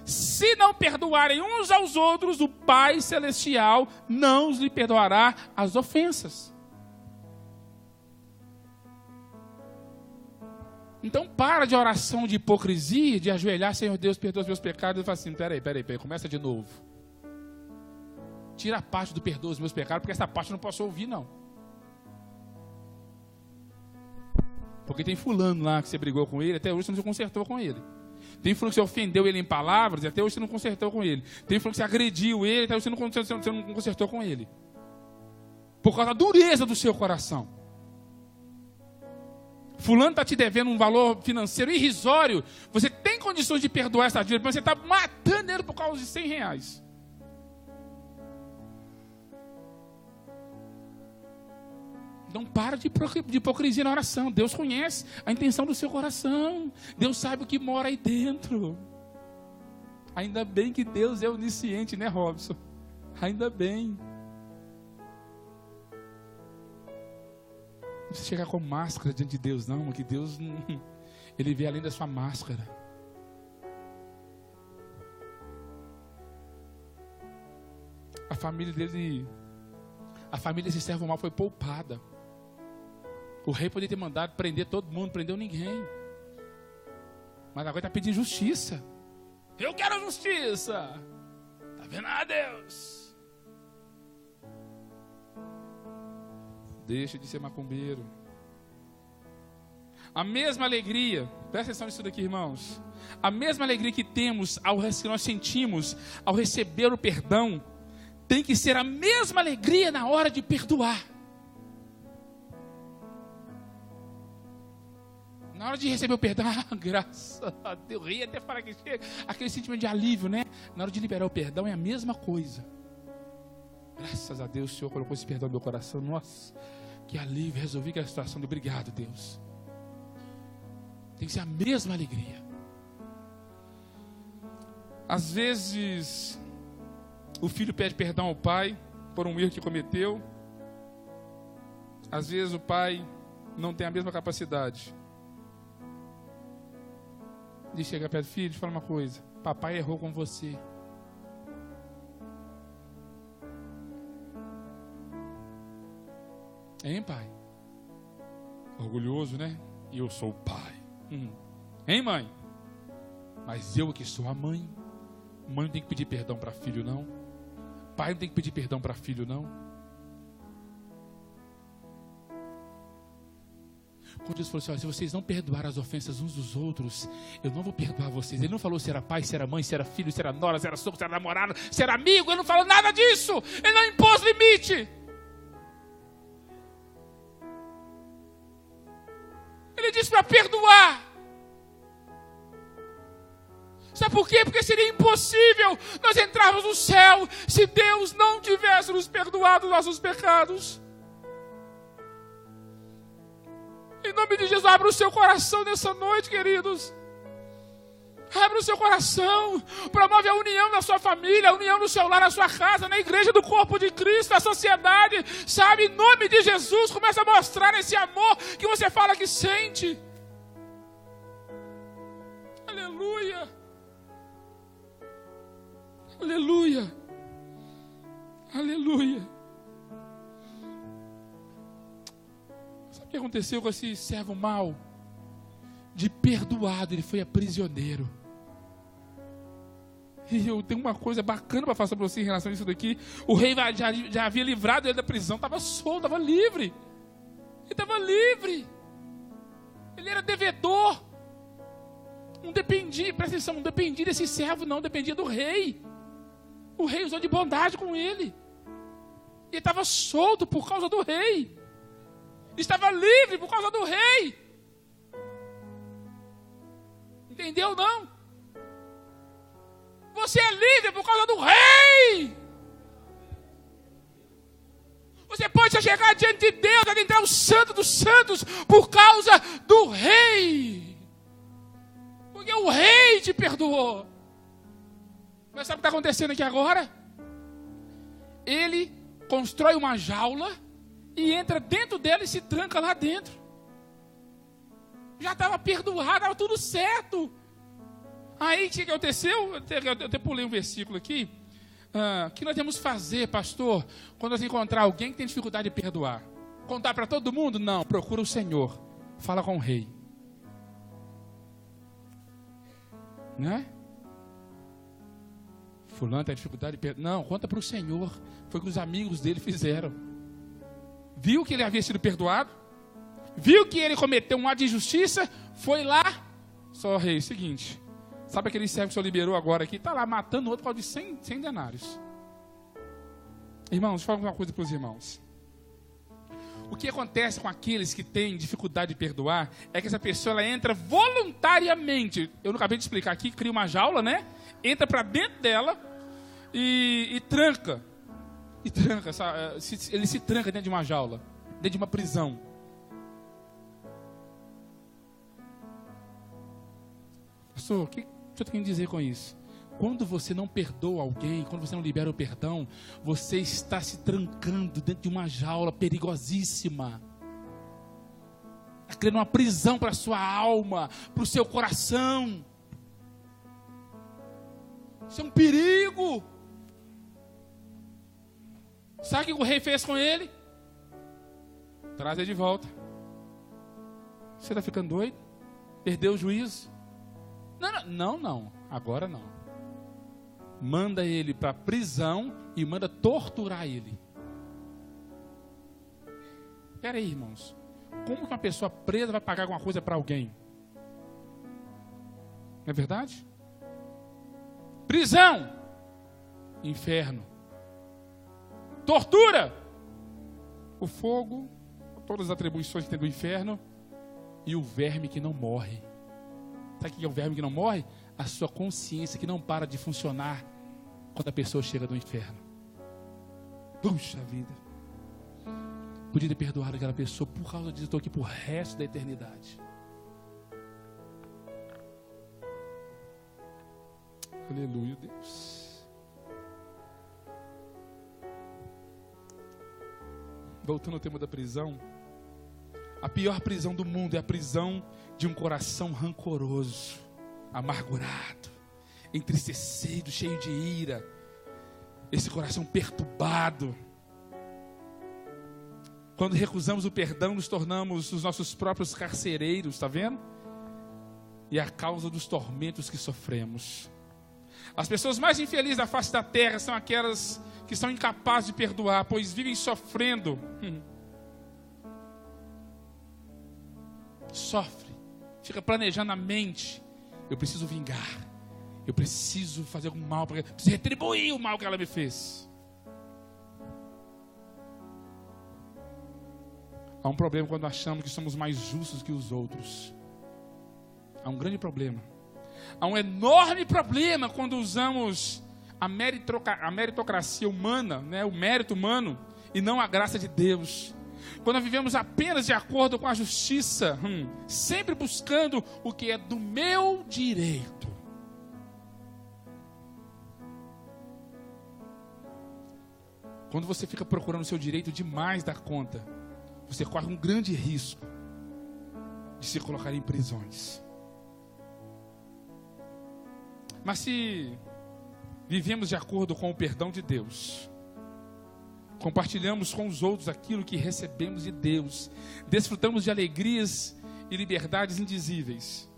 se não perdoarem uns aos outros, o Pai Celestial não lhes perdoará as ofensas. Então, para de oração de hipocrisia, de ajoelhar, Senhor Deus, perdoa os meus pecados, e fala assim, peraí, começa de novo. Tira a parte do perdoa os meus pecados, porque essa parte eu não posso ouvir, não. Porque tem fulano lá que você brigou com ele, até hoje você não se consertou com ele. Tem fulano que você ofendeu ele em palavras, e até hoje você não consertou com ele. Tem fulano que você agrediu ele, até hoje você não consertou com ele. Por causa da dureza do seu coração. Fulano está te devendo um valor financeiro irrisório. Você tem condições de perdoar essa dívida, mas você está matando ele por causa de R$100. Então para de hipocrisia na oração. Deus conhece a intenção do seu coração. Deus sabe o que mora aí dentro. Ainda bem que Deus é onisciente, né, Robson? Ainda bem. Não precisa chegar com máscara diante de Deus, não. Que Deus, Ele vê além da sua máscara. A família desse servo mau foi poupada. O rei poderia ter mandado prender todo mundo, prendeu ninguém. Mas agora está pedindo justiça. Eu quero justiça. Está vendo? Ah, Deus. Deixa de ser macumbeiro. A mesma alegria, presta atenção nisso daqui, irmãos. A mesma alegria que temos, que nós sentimos ao receber o perdão, tem que ser a mesma alegria na hora de perdoar. Na hora de receber o perdão, graças a Deus, ri até falar que chega, aquele sentimento de alívio, né? Na hora de liberar o perdão é a mesma coisa. Graças a Deus, o Senhor colocou esse perdão no meu coração. Nossa, que alívio, resolvi aquela situação. Obrigado, Deus. Tem que ser a mesma alegria. Às vezes, o filho pede perdão ao pai por um erro que cometeu. Às vezes o pai não tem a mesma capacidade. de chegar perto do filho e falar uma coisa: papai errou com você. Hein, pai? Orgulhoso, né? E eu sou o pai. Hein, mãe? Mas eu que sou a mãe. Mãe não tem que pedir perdão para filho, não. Pai não tem que pedir perdão para filho, não. Quando Deus falou assim: olha, se vocês não perdoarem as ofensas uns dos outros, eu não vou perdoar vocês. Ele não falou se era pai, se era mãe, se era filho, se era nora, se era sogro, se era namorado, se era amigo. Ele não falou nada disso. Ele não impôs limite. Ele disse para perdoar. Sabe por quê? Porque seria impossível nós entrarmos no céu se Deus não tivesse nos perdoado os nossos pecados. Em nome de Jesus, abra o seu coração nessa noite, queridos. Abra o seu coração. Promove a união na sua família, a união no seu lar, na sua casa, na igreja do corpo de Cristo, na sociedade. Sabe, em nome de Jesus, começa a mostrar esse amor que você fala que sente. Aleluia. Aleluia. Aleluia. Sabe o que aconteceu com esse servo mau? De perdoado, ele foi aprisioneiro. E eu tenho uma coisa bacana para falar para você em relação a isso daqui. O rei já havia livrado ele da prisão, estava solto, estava livre. Ele estava livre. Ele era devedor. Não dependia, presta atenção, não dependia desse servo, não, dependia do rei. O rei usou de bondade com ele. Ele estava solto por causa do rei. Estava livre por causa do rei. Entendeu, não? Você é livre por causa do rei. Você pode chegar diante de Deus, adentrar o santo dos santos por causa do rei. Porque o rei te perdoou. Mas sabe o que está acontecendo aqui agora? Ele constrói uma jaula e entra dentro dela e se tranca lá dentro. Já estava perdoado, estava tudo certo. Aí o que aconteceu? Eu até pulei um versículo aqui. O que nós temos que fazer, pastor, quando nós encontrar alguém que tem dificuldade de perdoar? Contar para todo mundo? Não, procura o Senhor. Fala com o rei. Né? Fulano tem dificuldade de perdoar. Não, conta para o Senhor. Foi o que os amigos dele fizeram. Viu que ele havia sido perdoado? Viu que ele cometeu um ato de injustiça? Foi lá. Só rei, seguinte. Sabe aquele servo que o senhor liberou agora aqui? Está lá matando outro por causa de 100 denários. Irmãos, deixa eu falar uma coisa para os irmãos. O que acontece com aqueles que têm dificuldade de perdoar é que essa pessoa ela entra voluntariamente. Eu não acabei de explicar aqui, cria uma jaula, né? Entra para dentro dela e tranca. E tranca, ele se tranca dentro de uma jaula, dentro de uma prisão. Pastor, o que eu tenho que dizer com isso? Quando você não perdoa alguém, quando você não libera o perdão, você está se trancando dentro de uma jaula perigosíssima. Está criando uma prisão para a sua alma, para o seu coração. Isso é um perigo. Sabe o que o rei fez com ele? Traz ele de volta. Você está ficando doido? Perdeu o juízo? Não. Agora não. Manda ele para a prisão e manda torturar ele. Espera aí, irmãos. Como que uma pessoa presa vai pagar alguma coisa para alguém? Não é verdade? Prisão. Inferno. Tortura. O fogo. Todas as atribuições que tem do inferno. E o verme que não morre. Sabe o que é o verme que não morre? A sua consciência que não para de funcionar quando a pessoa chega do inferno. Puxa vida. Podia ter perdoado aquela pessoa, por causa disso eu estou aqui pro resto da eternidade. Aleluia, Deus. Voltando ao tema da prisão. A pior prisão do mundo é a prisão de um coração rancoroso. amargurado, entristecido, cheio de ira, esse coração perturbado. Quando recusamos o perdão, nos tornamos os nossos próprios carcereiros, está vendo? E a causa dos tormentos que sofremos. As pessoas mais infelizes da face da terra são aquelas que são incapazes de perdoar, pois vivem sofrendo. Sofre, fica planejando na mente: eu preciso vingar, eu preciso fazer algum mal, preciso retribuir o mal que ela me fez. Há um problema quando achamos que somos mais justos que os outros. Há um grande problema. Há um enorme problema quando usamos a meritocracia humana, né, o mérito humano, e não a graça de Deus. Quando vivemos apenas de acordo com a justiça, sempre buscando o que é do meu direito. Quando você fica procurando o seu direito demais da conta, você corre um grande risco de se colocar em prisões. Mas se vivemos de acordo com o perdão de Deus, compartilhamos com os outros aquilo que recebemos de Deus, desfrutamos de alegrias e liberdades indizíveis.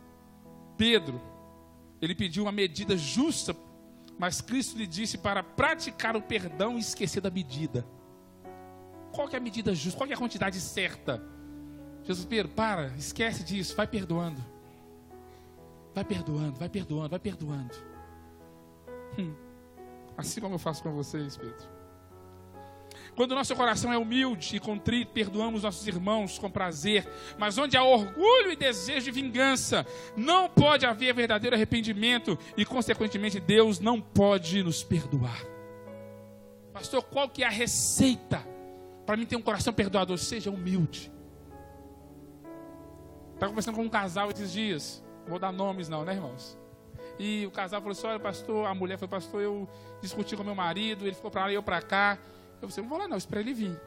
Pedro, ele pediu uma medida justa, mas Cristo lhe disse para praticar o perdão e esquecer da medida. Qual que é a medida justa? Qual que é a quantidade certa? Jesus, Pedro, para, esquece disso, vai perdoando. Vai perdoando, vai perdoando, vai perdoando. Assim como eu faço com vocês, Pedro. Quando o nosso coração é humilde e contrito, perdoamos nossos irmãos com prazer. Mas onde há orgulho e desejo de vingança, não pode haver verdadeiro arrependimento e, consequentemente, Deus não pode nos perdoar. Pastor, qual que é a receita para mim ter um coração perdoador? Seja humilde. Estava conversando com um casal esses dias. Não vou dar nomes não, né, irmãos? E o casal falou assim: olha, pastor, a mulher falou: pastor, eu discuti com meu marido, ele ficou para lá e eu para cá. Eu falei: não vou lá não, espera ele vir.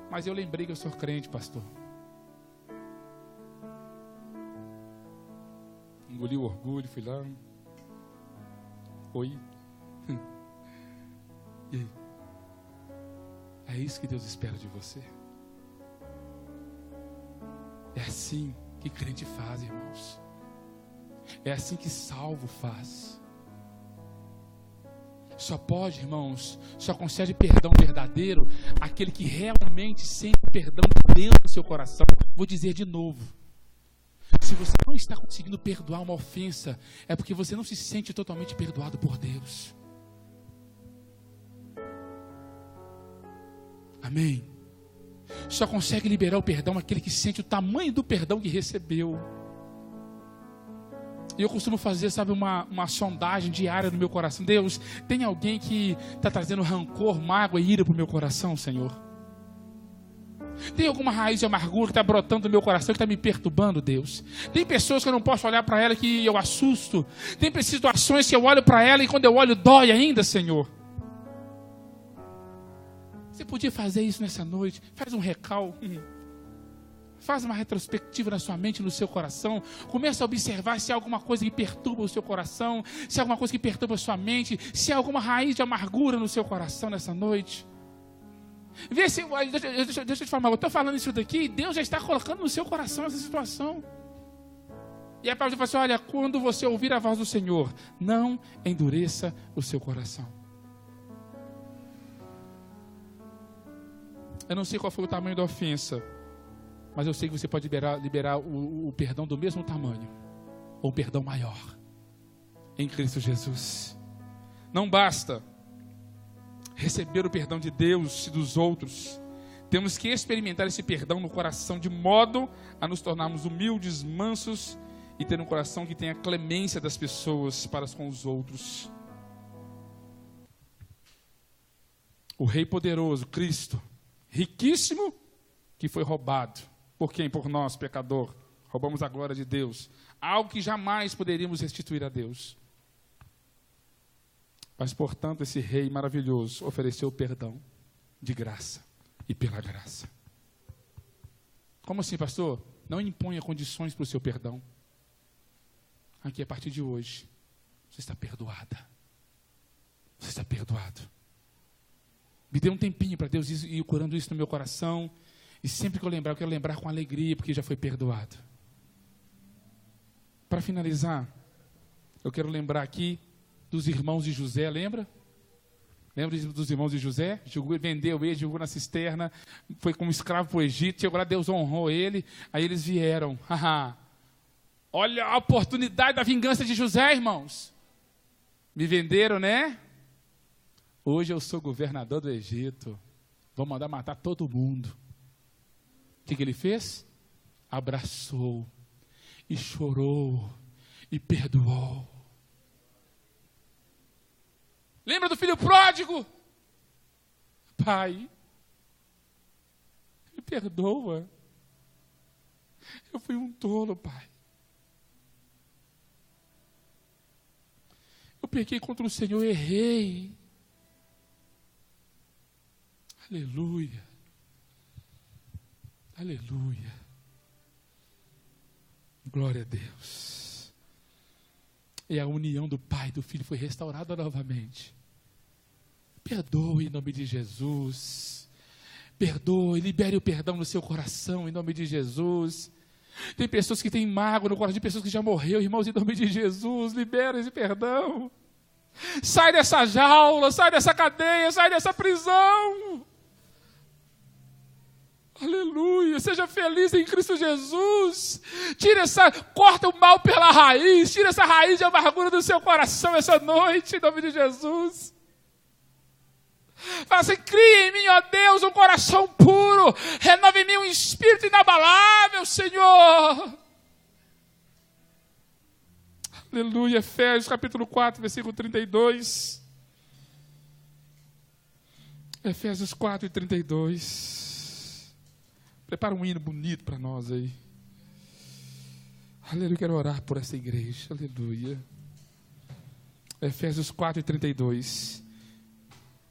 Mas eu lembrei que eu sou crente, pastor. Engoli o orgulho, fui lá. Oi. E aí? É isso que Deus espera de você? É assim que crente faz, irmãos. É assim que salvo faz. Só pode, irmãos, só concede perdão verdadeiro aquele que realmente sente o perdão dentro do seu coração. Vou dizer de novo: se você não está conseguindo perdoar uma ofensa, é porque você não se sente totalmente perdoado por Deus. Amém? Só consegue liberar o perdão aquele que sente o tamanho do perdão que recebeu. E eu costumo fazer, sabe, uma sondagem diária no meu coração. Deus, tem alguém que está trazendo rancor, mágoa e ira para o meu coração, Senhor? Tem alguma raiz de amargura que está brotando no meu coração, que está me perturbando, Deus? Tem pessoas que eu não posso olhar para ela que eu assusto. Tem situações que eu olho para ela e quando eu olho dói ainda, Senhor. Você podia fazer isso nessa noite? Faz um recal. Faz uma retrospectiva na sua mente, no seu coração. Começa a observar se há alguma coisa que perturba o seu coração, se há alguma coisa que perturba a sua mente, se há alguma raiz de amargura no seu coração nessa noite. Vê se, deixa eu te falar, eu estou falando isso daqui, Deus já está colocando no seu coração essa situação. E a palavra fala assim: olha, quando você ouvir a voz do Senhor, não endureça o seu coração. Eu não sei qual foi o tamanho da ofensa, mas eu sei que você pode liberar o perdão do mesmo tamanho, ou perdão maior, em Cristo Jesus. Não basta receber o perdão de Deus e dos outros, temos que experimentar esse perdão no coração, de modo a nos tornarmos humildes, mansos, e ter um coração que tenha clemência das pessoas para com os outros. O Rei poderoso, Cristo, riquíssimo, que foi roubado. Por quem? Por nós, pecador. Roubamos a glória de Deus. Algo que jamais poderíamos restituir a Deus. Mas, portanto, esse Rei maravilhoso ofereceu perdão de graça e pela graça. Como assim, pastor? Não imponha condições para o seu perdão. aqui a partir de hoje, você está perdoada. Você está perdoado. Me dê um tempinho para Deus ir curando isso no meu coração. E sempre que eu lembrar, eu quero lembrar com alegria, porque já foi perdoado. Para finalizar, eu quero lembrar aqui dos irmãos de José, lembra? Lembra dos irmãos de José? Vendeu ele, jogou na cisterna, foi como escravo para o Egito, chegou lá, Deus honrou ele, aí eles vieram. Olha a oportunidade da vingança de José, irmãos. Me venderam, né? Hoje eu sou governador do Egito. Vou mandar matar todo mundo. O que ele fez? Abraçou, e chorou, e perdoou. Lembra do filho pródigo? Pai, me perdoa. Eu fui um tolo, Pai. Eu pequei contra o Senhor, errei. Aleluia. Aleluia. Glória a Deus. E a união do Pai e do Filho foi restaurada novamente. Perdoe em nome de Jesus. Perdoe, libere o perdão no seu coração em nome de Jesus. Tem pessoas que têm mágoa no coração de pessoas que já morreram, irmãos, em nome de Jesus, libera esse perdão. Sai dessa jaula, sai dessa cadeia, sai dessa prisão. Aleluia, seja feliz em Cristo Jesus. Corta o mal pela raiz, tira essa raiz de amargura do seu coração essa noite, em nome de Jesus. Fala assim, cria em mim, ó Deus, um coração puro, renova em mim um espírito inabalável, Senhor. Aleluia, Efésios capítulo 4, versículo 32. Efésios 4 e 32. Prepara um hino bonito para nós aí. Aleluia, quero orar por essa igreja. Aleluia. Efésios 4 e 32.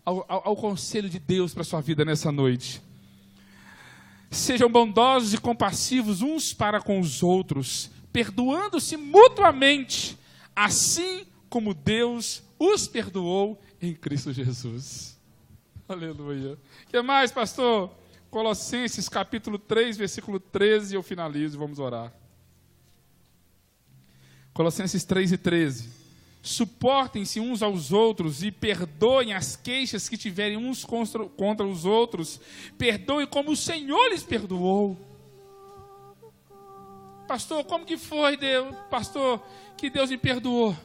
Ao conselho de Deus para a sua vida nessa noite. Sejam bondosos e compassivos uns para com os outros, perdoando-se mutuamente, assim como Deus os perdoou em Cristo Jesus. Aleluia. O que mais, pastor? Colossenses capítulo 3, versículo 13, eu finalizo e vamos orar. Colossenses 3 e 13. Suportem-se uns aos outros e perdoem as queixas que tiverem uns contra os outros. Perdoem como o Senhor lhes perdoou. Pastor, como que foi, Deus? Pastor, que Deus me perdoou.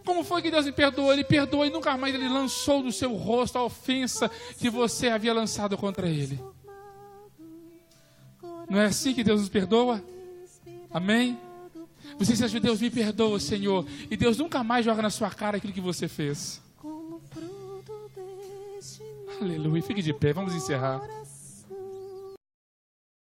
Como foi que Deus me perdoou? Ele perdoou e nunca mais ele lançou do seu rosto a ofensa que você havia lançado contra ele. Não é assim que Deus nos perdoa? Amém? Você diz, Deus me perdoa, Senhor. E Deus nunca mais joga na sua cara aquilo que você fez. Aleluia. Fique de pé, vamos encerrar.